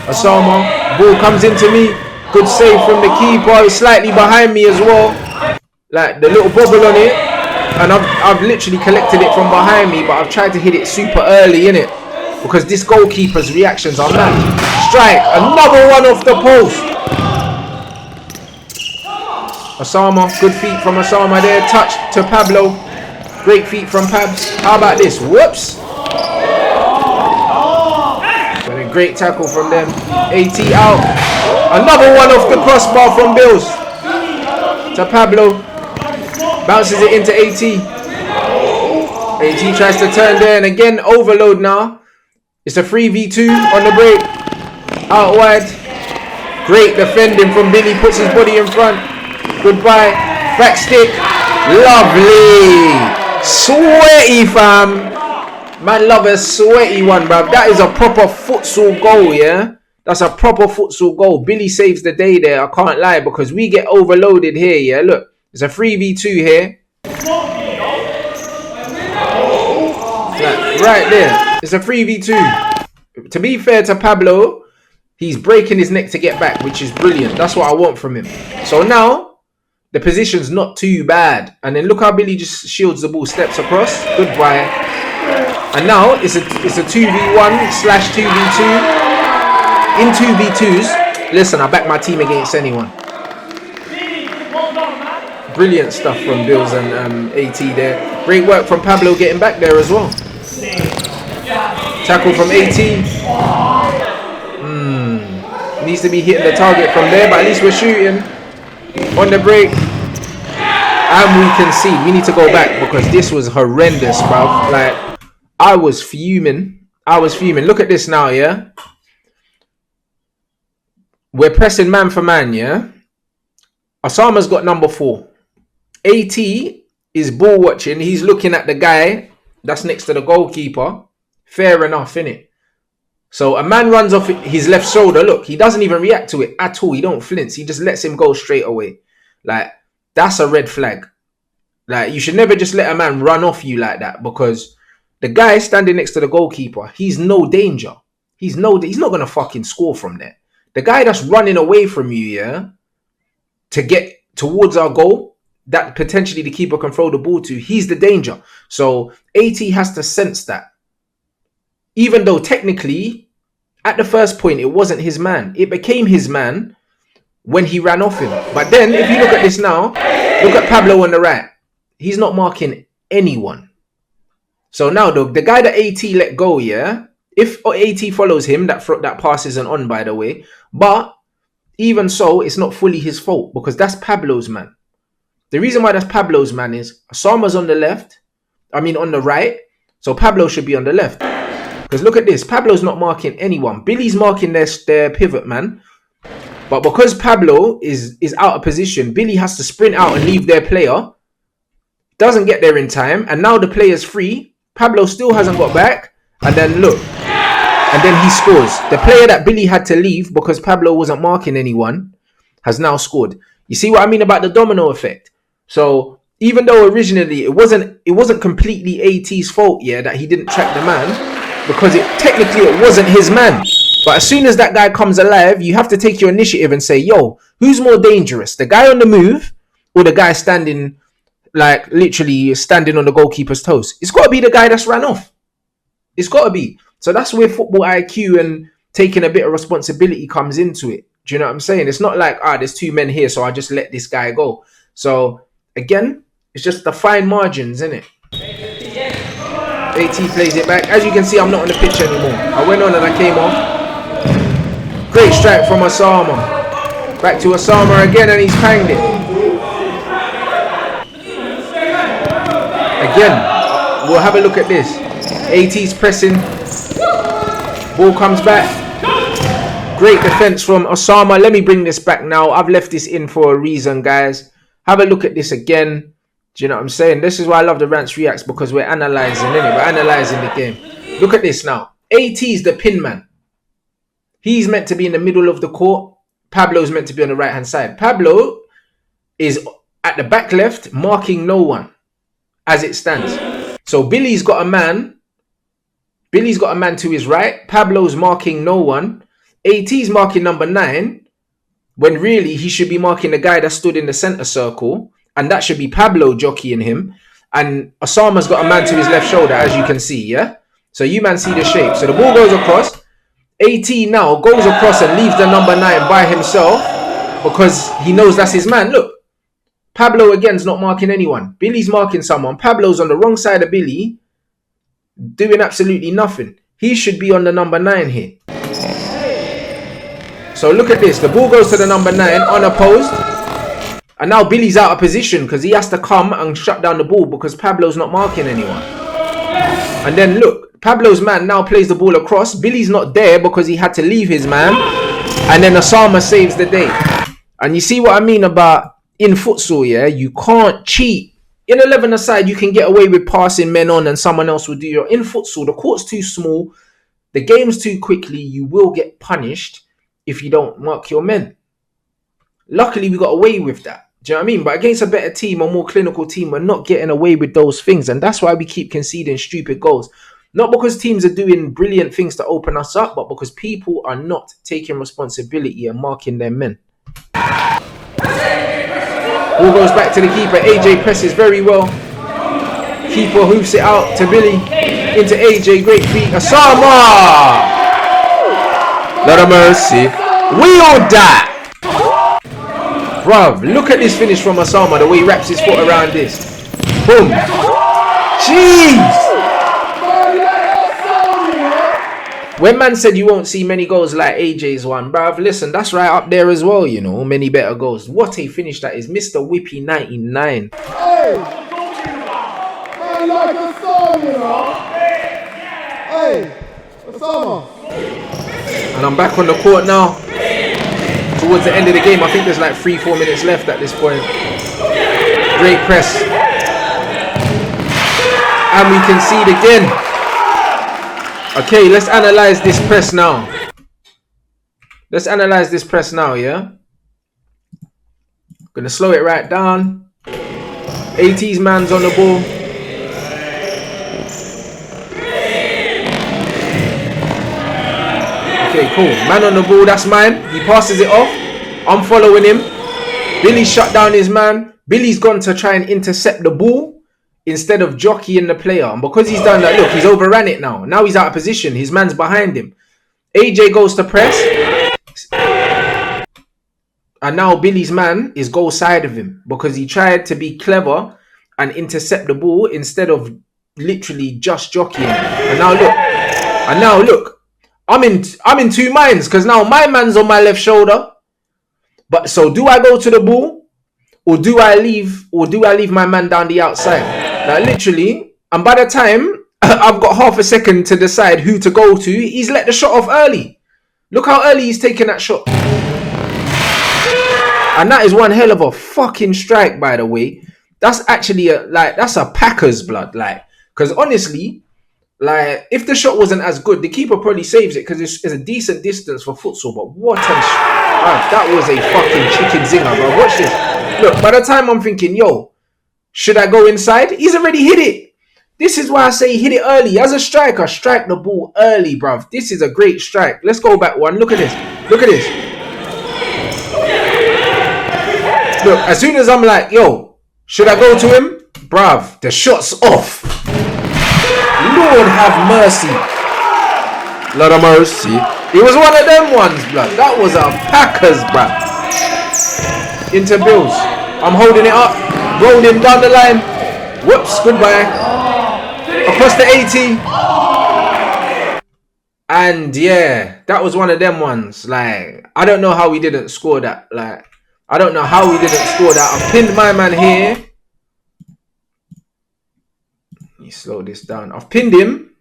Osama, ball comes into me. Good save from the keeper. He's slightly behind me as well. Like the little bobble on it. And I've literally collected it from behind me, but I've tried to hit it super early, innit? Because this goalkeeper's reactions are mad. Strike. Another one off the post. Osama. Good feet from Osama there. Touch to Pablo. Great feet from Pabs. How about this? Whoops. And a great tackle from them. AT out. Another one off the crossbar from Bills. To Pablo. Bounces it into AT. AT tries to turn there. And again, overload now. It's a 3v2 on the break. Out wide. Great defending from Billy. Puts his body in front. Goodbye. Back stick. Lovely. Sweaty, fam. Man, love a sweaty one, bruv. That is a proper futsal goal, yeah? That's a proper futsal goal. Billy saves the day there. I can't lie because we get overloaded here, yeah? Look. It's a 3v2 here. Like, right there. It's a 3v2. To be fair to Pablo, he's breaking his neck to get back, which is brilliant. That's what I want from him. So now, the position's not too bad. And then look how Billy just shields the ball, steps across. Goodbye. And now, it's a 2v1/2v2. In 2v2s, listen, I back my team against anyone. Brilliant stuff from Bills and AT there. Great work from Pablo getting back there as well. Tackle from AT. Needs to be hitting the target from there, but at least we're shooting. On the break. And we can see. We need to go back because this was horrendous, bruv. Like, I was fuming. Look at this now, yeah? We're pressing man for man, yeah? Osama's got number 4. AT is ball watching. He's looking at the guy that's next to the goalkeeper. Fair enough, innit? So a man runs off his left shoulder. Look, he doesn't even react to it at all. He don't flinch. He just lets him go straight away. Like, that's a red flag. Like, you should never just let a man run off you like that because the guy standing next to the goalkeeper, he's no danger. He's not going to fucking score from there. The guy that's running away from you, yeah, to get towards our goal, that potentially the keeper can throw the ball to, he's the danger. So AT has to sense that. Even though technically, at the first point, it wasn't his man. It became his man when he ran off him. But then, if you look at this now, look at Pablo on the right. He's not marking anyone. So now, the guy that AT let go, yeah, if AT follows him, that pass isn't on, by the way. But even so, it's not fully his fault because that's Pablo's man. The reason why that's Pablo's man is Osama's on the right. So Pablo should be on the left. Because look at this. Pablo's not marking anyone. Billy's marking their pivot man. But because Pablo is out of position, Billy has to sprint out and leave their player. Doesn't get there in time. And now the player's free. Pablo still hasn't got back. And then look. and then he scores. The player that Billy had to leave because Pablo wasn't marking anyone has now scored. You see what I mean about the domino effect? So even though originally it wasn't completely AT's fault, yeah, that he didn't track the man, because technically it wasn't his man. But as soon as that guy comes alive, you have to take your initiative and say, yo, who's more dangerous? The guy on the move or the guy standing, like literally standing on the goalkeeper's toes? It's got to be the guy that's ran off. It's got to be. So that's where football IQ and taking a bit of responsibility comes into it. Do you know what I'm saying? It's not like, there's two men here, so I just let this guy go. So again, it's just the fine margins, isn't it? AT plays it back. As you can see, I'm not on the pitch anymore. I went on and I came off. Great strike from Osama. Back to Osama again, and he's panged it. Again, we'll have a look at this. AT's pressing. Ball comes back. Great defense from Osama. Let me bring this back now. I've left this in for a reason, guys. Have a look at this again. Do you know what I'm saying? This is why I love the Rants Reacts, because we're analysing, innit? We're analysing the game. Look at this now. AT's the pin man. He's meant to be in the middle of the court. Pablo's meant to be on the right-hand side. Pablo is at the back left, marking no one as it stands. So Billy's got a man. Billy's got a man to his right. Pablo's marking no one. AT's marking number 9, when really he should be marking the guy that stood in the centre circle, and that should be Pablo jockeying him. And Osama's got a man to his left shoulder, as you can see, yeah? So you man see the shape. So the ball goes across. AT now goes across and leaves the number 9 by himself because he knows that's his man. Look, Pablo again's not marking anyone. Billy's marking someone. Pablo's on the wrong side of Billy, doing absolutely nothing. He should be on the number 9 here. So look at this. The ball goes to the number 9 unopposed. And now Billy's out of position because he has to come and shut down the ball because Pablo's not marking anyone. And then look, Pablo's man now plays the ball across. Billy's not there because he had to leave his man. And then Osama saves the day. And you see what I mean about in futsal, yeah? You can't cheat. In 11-a-side, you can get away with passing men on and someone else will do your... In futsal, the court's too small. The game's too quickly. You will get punished if you don't mark your men. Luckily, we got away with that. Do you know what I mean? But against a better team, a more clinical team, we're not getting away with those things. And that's why we keep conceding stupid goals. Not because teams are doing brilliant things to open us up, but because people are not taking responsibility and marking their men. Ball goes back to the keeper. AJ presses very well. Keeper hoofs it out to Billy. Into AJ. Great feet. Osama! Lot of mercy. We all die. Bruv, look at this finish from Osama. The way he wraps his foot around this. Boom. Jeez. When man said you won't see many goals like AJ's one, bruv, listen, that's right up there as well, you know. Many better goals. What a finish that is. Mr. Whippy 99. Hey! Man like Osama, you know? Hey! Osama! And I'm back on the court now. Towards the end of the game, I think there's like 3-4 minutes left at this point. Great press. And we concede again. Okay, let's analyze this press now. Let's analyze this press now, yeah? Gonna slow it right down. AT's man's on the ball. Okay, cool. Man on the ball, that's mine. He passes it off. I'm following him. Billy shut down his man. Billy's gone to try and intercept the ball instead of jockeying the player. And because he's done that, look, he's overran it now. Now he's out of position. His man's behind him. AJ goes to press. And now Billy's man is goal side of him because he tried to be clever and intercept the ball instead of literally just jockeying. And now look. I'm in two minds because now my man's on my left shoulder. But so do I go to the ball or do I leave my man down the outside? Like literally, and by the time I've got half a second to decide who to go to, he's let the shot off early. Look how early he's taken that shot. And that is one hell of a fucking strike, by the way. That's actually that's a Packers blood, like, because honestly, Like, if the shot wasn't as good, the keeper probably saves it because it's a decent distance for futsal. But what that was a fucking chicken zinger, bro. Watch this. Look, by the time I'm thinking, yo, should I go inside? He's already hit it. This is why I say hit it early. As a striker, strike the ball early, bruv. This is a great strike. Let's go back one. Look at this. Look at this. Look, as soon as I'm like, yo, should I go to him? Bruv, the shot's off. Lord have mercy. Lord of mercy. It was one of them ones, blood. That was a Packers, bruv. Into Bills. I'm holding it up. Rolling down the line. Whoops, goodbye. Across the 80. And yeah, that was one of them ones. Like, I don't know how we didn't score that. Like, I don't know how we didn't score that. I've pinned my man here. You slow this down. I've pinned him.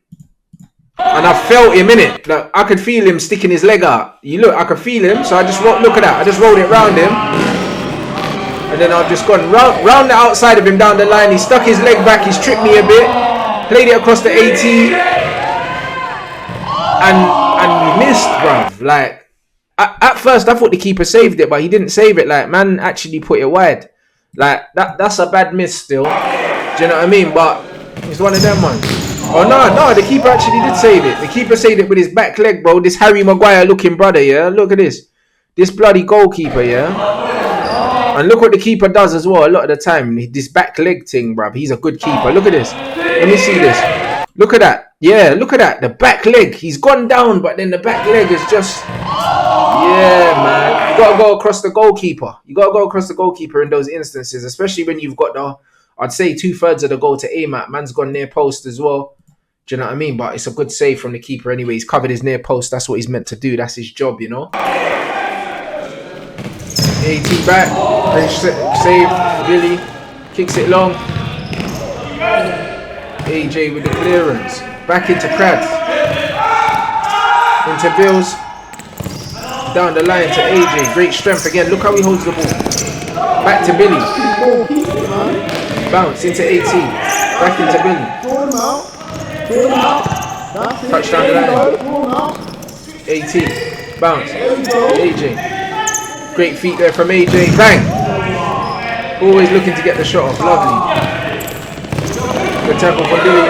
And I felt him in it. Like, I could feel him sticking his leg out. You look, I could feel him. So I just look at that. I just rolled it round him. And then I've just gone round the outside of him down the line. He stuck his leg back. He's tripped me a bit. Played it across the 80. And we missed, bruv. Like, at first I thought the keeper saved it, but he didn't save it. Like, man actually put it wide. Like, that's a bad miss still. Do you know what I mean? But it's one of them ones. Oh, no, the keeper actually did save it. The keeper saved it with his back leg, bro. This Harry Maguire looking brother, yeah? Look at this. This bloody goalkeeper, yeah? And look what the keeper does as well a lot of the time. This back leg thing, bruv. He's a good keeper. Look at this. Let me see this. Look at that. Yeah, look at that. The back leg. He's gone down, but then the back leg is just... Yeah, man. You got to go across the goalkeeper. You got to go across the goalkeeper in those instances, especially when you've got the... I'd say 2/3 of the goal to aim at. Man's gone near post as well. Do you know what I mean? But it's a good save from the keeper anyway. He's covered his near post. That's what he's meant to do. That's his job, you know? 80 back. Save. Billy. Kicks it long. AJ with the clearance. Back into Krabs. Into Bills. Down the line to AJ. Great strength again. Look how he holds the ball. Back to Billy. Bounce into 18. Back into Billy. Touchdown the line. 18. Bounce. AJ. Great feet there from AJ. Bang. Always looking to get the shot off. Lovely. Good tackle from Billy.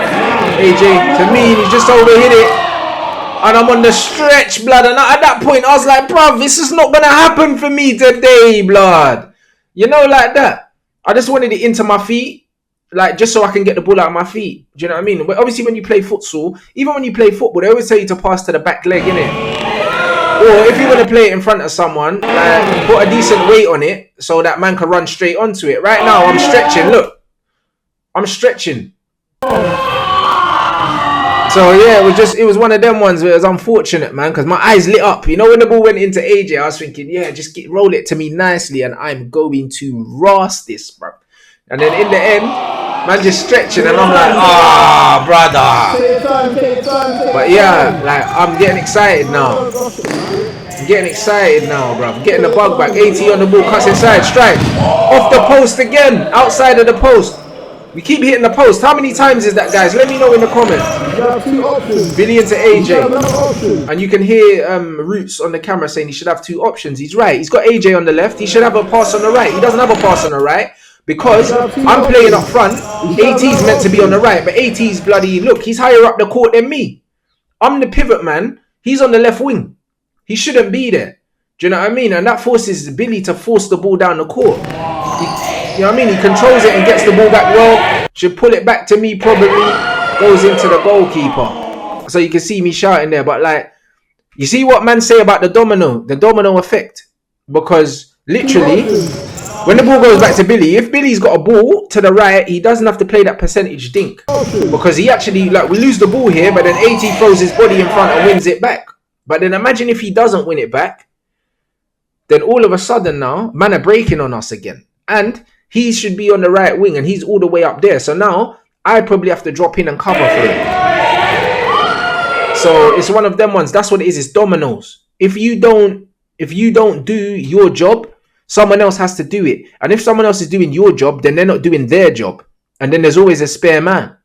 AJ to me. He's just overhit it. And I'm on the stretch, blood. And at that point, I was like, bruv, this is not going to happen for me today, blood. You know, like that. I just wanted it into my feet, like, just so I can get the ball out of my feet. Do you know what I mean? But obviously, when you play futsal, even when you play football, they always tell you to pass to the back leg, innit? Or if you want to play it in front of someone, like, put a decent weight on it so that man can run straight onto it. Right now, I'm stretching. Look. I'm stretching. So, yeah, it was one of them ones where it was unfortunate, man, because my eyes lit up. You know, when the ball went into AJ, I was thinking, yeah, just roll it to me nicely and I'm going to rast this, bro. And then in the end, man just stretching and I'm like, brother. But yeah, like, I'm getting excited now. I'm getting excited now, bro. I'm getting the bug back. 80 on the ball, cuts inside, strike. Off the post again, outside of the post. We keep hitting the post. How many times is that, guys? Let me know in the comments. You have 2 options. Billy into AJ. And you can hear Roots on the camera saying he should have 2 options. He's right. He's got AJ on the left. He should have a pass on the right. He doesn't have a pass on the right because I'm playing up front. AT's meant to be on the right, but AT's bloody... Look, he's higher up the court than me. I'm the pivot man. He's on the left wing. He shouldn't be there. Do you know what I mean? And that forces Billy to force the ball down the court. You know what I mean? He controls it and gets the ball back well. Should pull it back to me probably. Goes into the goalkeeper. So you can see me shouting there. But like, you see what man say about the domino effect? Because literally, when the ball goes back to Billy, if Billy's got a ball to the right, he doesn't have to play that percentage dink. Because he actually, like, we lose the ball here, but then AT throws his body in front and wins it back. But then imagine if he doesn't win it back. Then all of a sudden now, man are breaking on us again. And he should be on the right wing and he's all the way up there. So now I probably have to drop in and cover for him. So it's one of them ones. That's what it is. It's dominoes. If you don't do your job, someone else has to do it. And if someone else is doing your job, then they're not doing their job. And then there's always a spare man.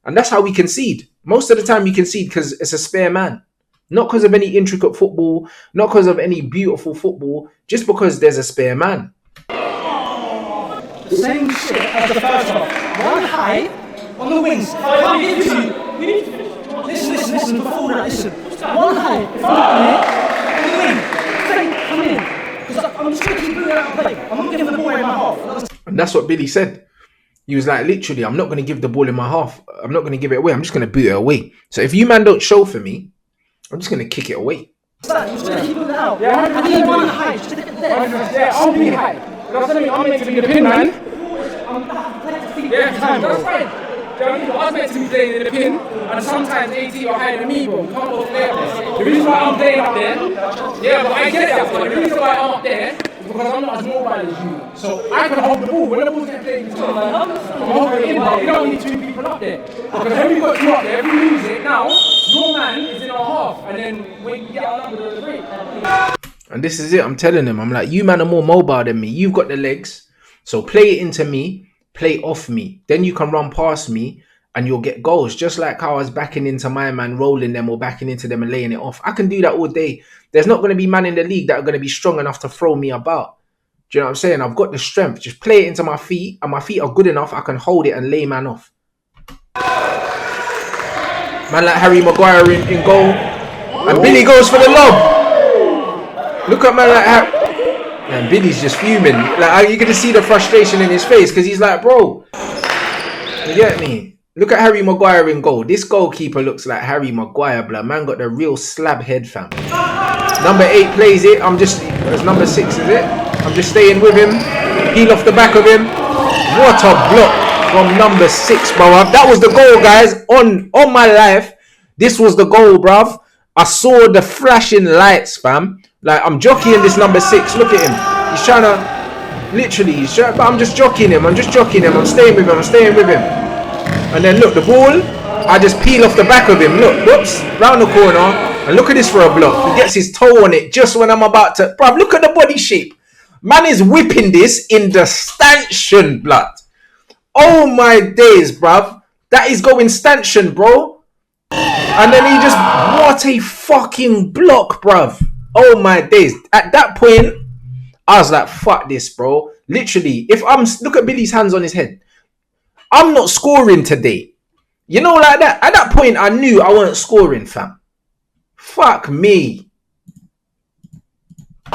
And that's how we concede. Most of the time you concede because it's a spare man. Not because of any intricate football, not because of any beautiful football, just because there's a spare man. Same shit as the first half. One high on the wings. We need to finish. Listen, before that, listen. One high, if I'm on the wing, come in. Because I'm just going to keep doing that play. I'm not giving the ball in my half. And that's what Billy said. He was like, literally, I'm not going to give the ball in my half. I'm not going to give it away. I'm just going to boot it away. So if you man don't show for me, I'm just going to kick it away. You're just going to keep it out. I need one high. Just stick it there. Yeah, I'll be high. I'm meant to be the pin man. Yeah, that's fine. I was meant to be playing in the pin, and sometimes AT are higher than me, bro. You can't both play up there. The reason why I'm playing up there, yeah, but I get that, but the reason why I'm up there is because I'm not as mobile as you. So I can hold the ball. When the ball's getting played, I'm holding it in, but we don't need two people up there. Because when we got two up there, if we lose it, now, your man is in our half, and then when we get our number, there's a break. And this is it, I'm telling him. I'm like, you man are more mobile than me. You've got the legs, so play it into me. Play off me, then you can run past me and you'll get goals, just like how I was backing into my man, rolling them or backing into them and laying it off. I can do that all day. There's not going to be man in the league that are going to be strong enough to throw me about. Do you know what I'm saying? I've got the strength. Just play it into my feet, and my feet are good enough. I can hold it and lay man off. Man like Harry Maguire in goal, and Billy goes for the lob. Look at man like Harry. And Billy's just fuming. Like, you can see the frustration in his face because he's like, bro, you get me? Look at Harry Maguire in goal. This goalkeeper looks like Harry Maguire, blood. Man got the real slab head, fam. Number 8 plays it. It's number 6, is it? I'm just staying with him. Peel off the back of him. What a block from number 6, bro. That was the goal, guys. On my life, this was the goal, bruv. I saw the flashing lights, fam. Like, I'm jockeying this number 6. Look at him. He's trying to... Literally, but I'm just jockeying him. I'm staying with him. And then, look, the ball, I just peel off the back of him. Look, whoops, round the corner. And look at this for a block. He gets his toe on it just when I'm about to... Bruv, look at the body shape. Man is whipping this in the stanchion, blood. Oh, my days, bruv. That is going stanchion, bro. And then he just... What a fucking block, bruv. Oh my days. At that point, I was like, fuck this, bro. Literally, look at Billy's hands on his head. I'm not scoring today. You know, like that. At that point, I knew I wasn't scoring, fam. Fuck me. Look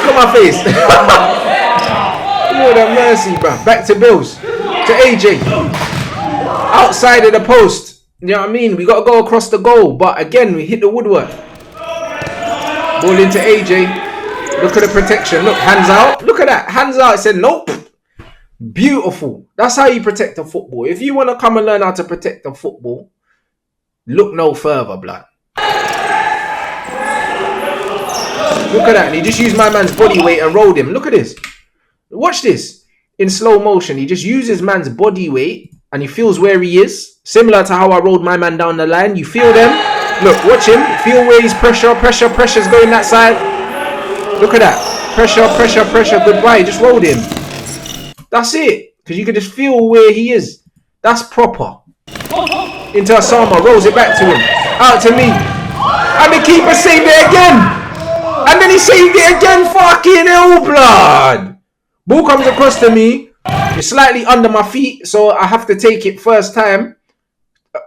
at my face. Lord have mercy, bro. Back to Bills. To AJ. Outside of the post. You know what I mean? We got to go across the goal. But again, we hit the woodwork. Ball into AJ. Look at the protection. Look, hands out. Look at that. Hands out. I said, nope. Beautiful. That's how you protect a football. If you want to come and learn how to protect a football, look no further, blood. Look at that. And he just used my man's body weight and rolled him. Look at this. Watch this. In slow motion. He just uses man's body weight and he feels where he is. Similar to how I rolled my man down the line. You feel them. Look, watch him. Feel where he's pressure's going that side. Look at that. Pressure. Goodbye. Just rolled him. That's it. Because you can just feel where he is. That's proper. Into Osama. Rolls it back to him. Out to me. And the keeper saved it again. And then he saved it again. Fucking hell, blood. Ball comes across to me. It's slightly under my feet. So I have to take it first time.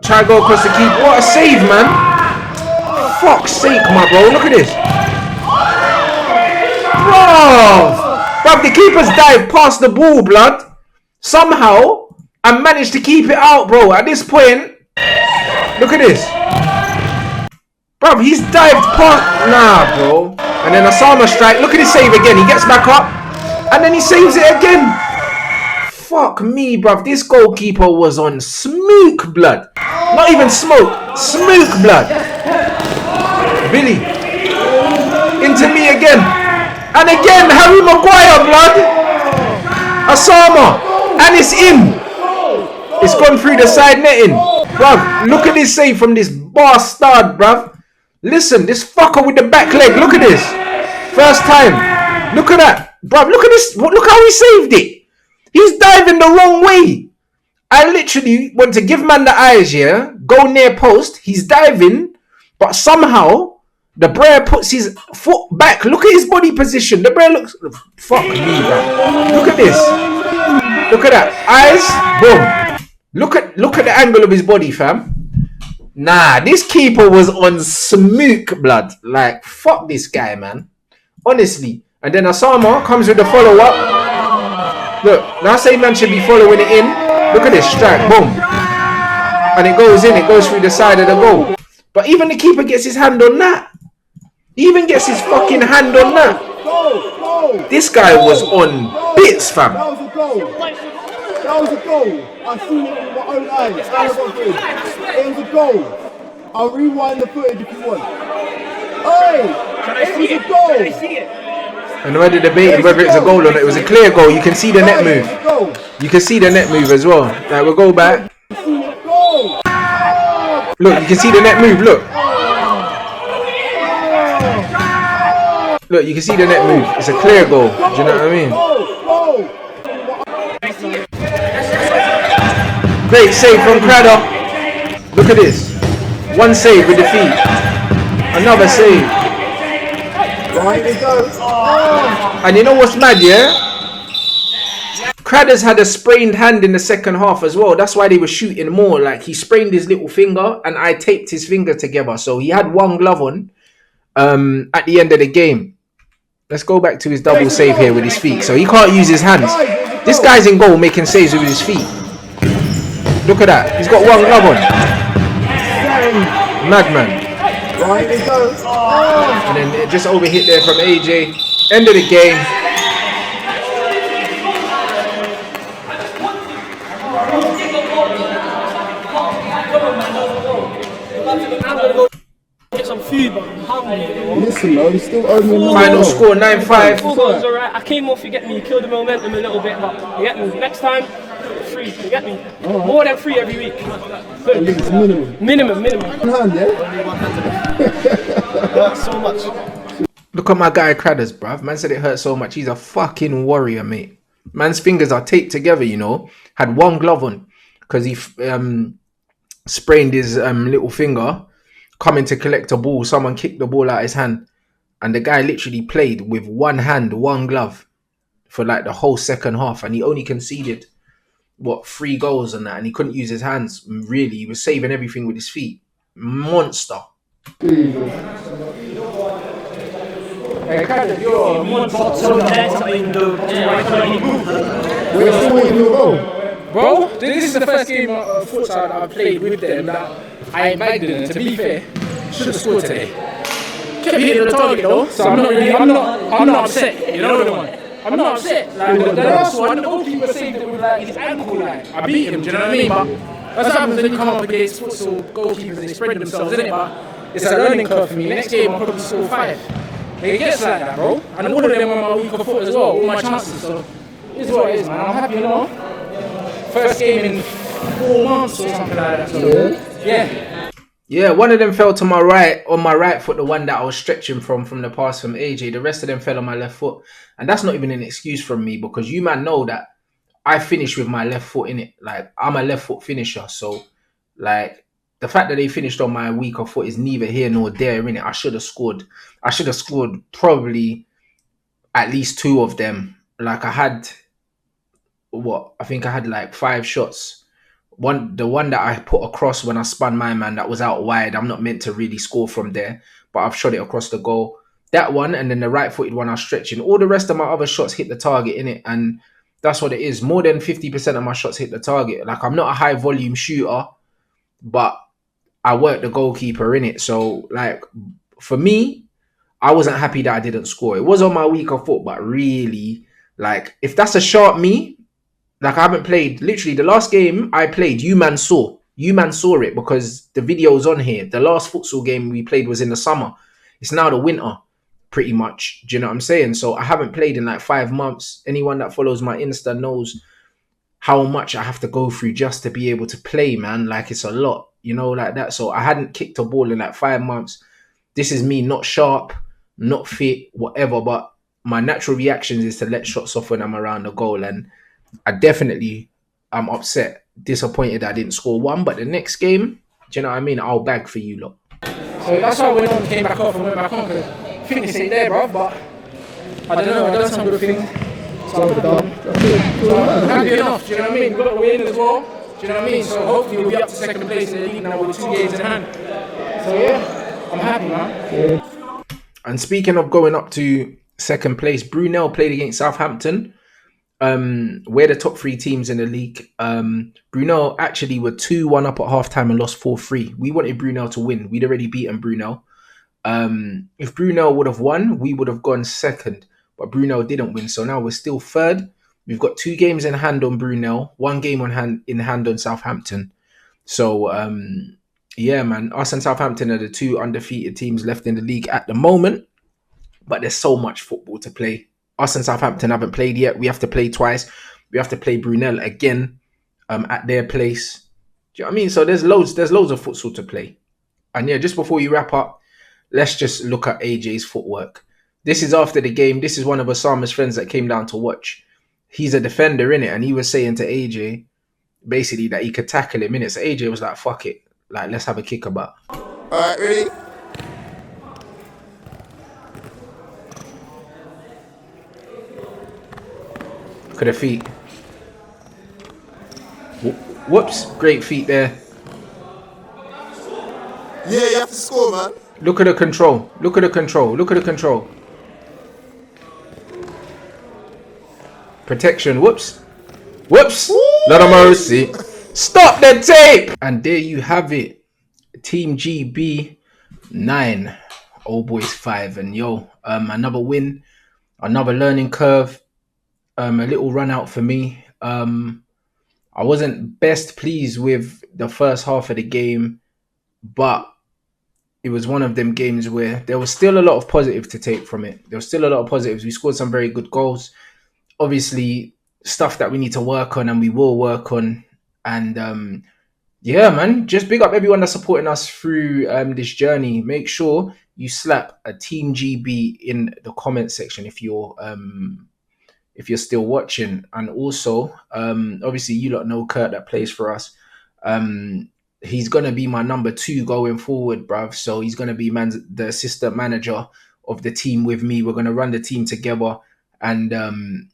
Try and go across the keeper. What a save, man. Fuck's sake, my bro. Look at this. Bro, the keeper's dived past the ball, blood. Somehow, I managed to keep it out, bro. At this point, look at this. Bro, he's dived past... Nah, bro. And then Osama strike. Look at his save again. He gets back up. And then he saves it again. Fuck me, bruv. This goalkeeper was on smoke, blood. Not even smoke. Smoke, blood. Billy. Into me again. And again, Harry Maguire, blood. Osama. And it's in. It's gone through the side netting. Bruv, look at this save from this bastard, bruv. Listen, this fucker with the back leg. Look at this. First time. Look at that. Bruv, look at this. Look how he saved it. He's diving the wrong way. I literally want to give man the eyes, yeah? Go near post. He's diving, but somehow the Brer puts his foot back. Look at his body position. The Brer looks... Fuck me, bro. Look at this. Look at that. Eyes. Boom. Look at the angle of his body, fam. Nah, this keeper was on smook, blood. Like, fuck this guy, man. Honestly. And then Osama comes with the follow-up. Look, now say man should be following it in. Look at this strike, boom. And it goes in, it goes through the side of the goal. But even the keeper gets his hand on that. He even gets his fucking hand on that. This guy was on bits, fam. That was a goal. That was a goal. I seen it with my own eyes. It was a goal. I'll rewind the footage if you want. Hey, it was a goal. And whether debating whether it's a goal or not, it was a clear goal. You can see the net move. You can see the net move as well. Like, we'll go back. Look, you can see the net move. Look. Look, you can see the net move. It's a clear goal. Do you know what I mean? Great save from Craddock. Look at this. One save with the feet. Another save. And you know what's mad, yeah? Craddock's had a sprained hand in the second half as well. That's why they were shooting more. Like, he sprained his little finger and I taped his finger together. So he had one glove on at the end of the game. Let's go back to his double save here with his feet. So he can't use his hands. This guy's in goal making saves with his feet. Look at that. He's got one glove on. Madman. And then it just overhit there from AJ. End of the game. Get some food, but I'm hungry. Listen, though, he's still only Final score 9-5. It's alright. I came off, you get me, you killed the momentum a little bit, but you get me. Next time, 3, you get me. More than 3 every week. At least minimum. Minimum. Hand, yeah? Hurts so much. Look at my guy Cradders, bruv. Man said it hurt so much. He's a fucking warrior, mate. Man's fingers are taped together, you know. Had one glove on because he sprained his little finger. Coming to collect a ball, someone kicked the ball out his hand, and the guy literally played with one hand, one glove for like the whole second half, and he only conceded 3 goals and that, and he couldn't use his hands. Really, he was saving everything with his feet. Monster. Hey, you're one Bro, this is the first game of futsal I've played with them that I invited them. To be fair, should have scored today. Kept hitting the target though, so I'm not upset. You know the one. I'm not upset. Like the last one, the goalkeeper saved it with like his ankle. Like I beat him. Do you know what I mean? But that's what happens when you come up against futsal goalkeepers. They spread themselves, isn't it? But it's a learning curve for me. Next game I'll probably score 5. It gets like that, bro. And all of them on my week of foot as well. All my chances. So it's what it is, man. I'm happy, you know. First game in 4 months or something like that. So, yeah, one of them fell to my right, on my right foot, the one that I was stretching from the pass from AJ. The rest of them fell on my left foot. And that's not even an excuse from me, because you man know that I finish with my left foot in it. Like, I'm a left foot finisher. So, like, the fact that they finished on my weaker foot is neither here nor there, innit? I should have scored. I should have scored probably at least 2 of them. Like, I think I had like 5 shots. The one that I put across when I spun my man, that was out wide. I'm not meant to really score from there, but I've shot it across the goal. That one, and then the right-footed one I was stretching. All the rest of my other shots hit the target, innit? And that's what it is. More than 50% of my shots hit the target. Like, I'm not a high-volume shooter, but I work the goalkeeper, innit? So, like, for me, I wasn't happy that I didn't score. It was on my weaker foot, but really, like, if that's a sharp me, like, I haven't played, literally, the last game I played, you man saw it because the video's on here. The last futsal game we played was in the summer. It's now the winter, pretty much. Do you know what I'm saying? So I haven't played in like 5 months. Anyone that follows my Insta knows how much I have to go through just to be able to play, man. Like, it's a lot, you know, like that. So I hadn't kicked a ball in like 5 months. This is me not sharp, not fit, whatever. But my natural reactions is to let shots off when I'm around the goal. And I definitely I'm upset, disappointed I didn't score one. But the next game, do you know what I mean? I'll bag for you lot. So that's why when I came back off and went back on, because fitness ain't there, bro. But I don't know, I've done some good things. Some of them. So I'm happy enough, do you know what I mean? We've got the win as well, do you know what I mean? So hopefully we'll be up to second place in the league now with 2 games in hand. So yeah, I'm happy, man. And speaking of going up to second place, Brunel played against Southampton. We're the top 3 teams in the league. Brunel actually were 2-1 up at halftime and lost 4-3. We wanted Brunel to win. We'd already beaten Brunel. If Brunel would have won, we would have gone second. But Brunel didn't win, so now we're still third. We've got 2 games in hand on Brunel, 1 game in hand on Southampton. So yeah, man, us and Southampton are the 2 undefeated teams left in the league at the moment. But there's so much football to play. Us and Southampton haven't played yet. We have to play twice. We have to play Brunel again at their place. Do you know what I mean? So there's loads of futsal to play. And yeah, just before you wrap up, let's just look at AJ's footwork. This is after the game. This is one of Osama's friends that came down to watch. He's a defender, innit? And he was saying to AJ, basically, that he could tackle him, innit? So AJ was like, fuck it. Like, let's have a kick about. All right, ready? Look at the feet. Whoops. Great feet there. Yeah, you have to score, man. Look at the control. Look at the control. Look at the control. Protection. Whoops. Whoops. Lot of mercy. Stop the tape. And there you have it. Team GB 9. Old Boys 5. And yo, another win. Another learning curve. A little run out for me. I wasn't best pleased with the first half of the game, but it was one of them games where there was still a lot of positives to take from it. There was still a lot of positives. We scored some very good goals. Obviously, stuff that we need to work on and we will work on. And yeah, man, just big up everyone that's supporting us through this journey. Make sure you slap a Team GB in the comment section if you're still watching. And also, obviously, you lot know Kurt that plays for us. He's going to be my number 2 going forward, bruv. So he's going to be the assistant manager of the team with me. We're going to run the team together. And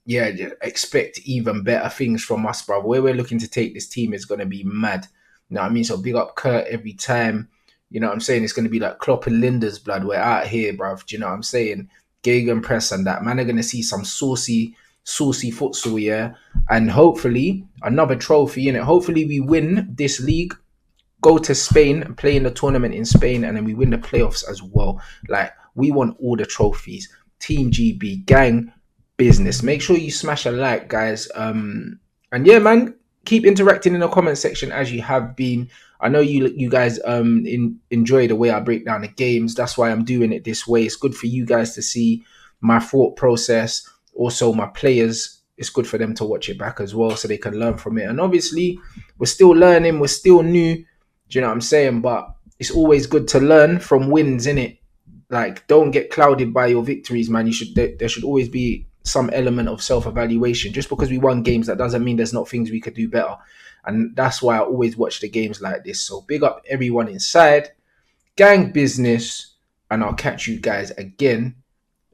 yeah, expect even better things from us, bruv. Where we're looking to take this team is going to be mad. You know what I mean? So big up Kurt every time. You know what I'm saying? It's going to be like Klopp and Linda's blood. We're out here, bruv. Do you know what I'm saying? Gegenpress and that. Man, are going to see some saucy futsal, yeah? And hopefully, another trophy in it. Hopefully, we win this league, go to Spain and play in the tournament in Spain, and then we win the playoffs as well. Like, we want all the trophies. Team GB, gang, business. Make sure you smash a like, guys. And yeah, man, keep interacting in the comment section as you have been. I know you guys enjoy the way I break down the games. That's why I'm doing it this way. It's good for you guys to see my thought process. Also, my players, it's good for them to watch it back as well so they can learn from it. And obviously, we're still learning. We're still new. Do you know what I'm saying? But it's always good to learn from wins, innit? Like, don't get clouded by your victories, man. There should always be some element of self-evaluation. Just because we won games, that doesn't mean there's not things we could do better. And that's why I always watch the games like this. So big up everyone inside. Gang business. And I'll catch you guys again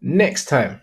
next time.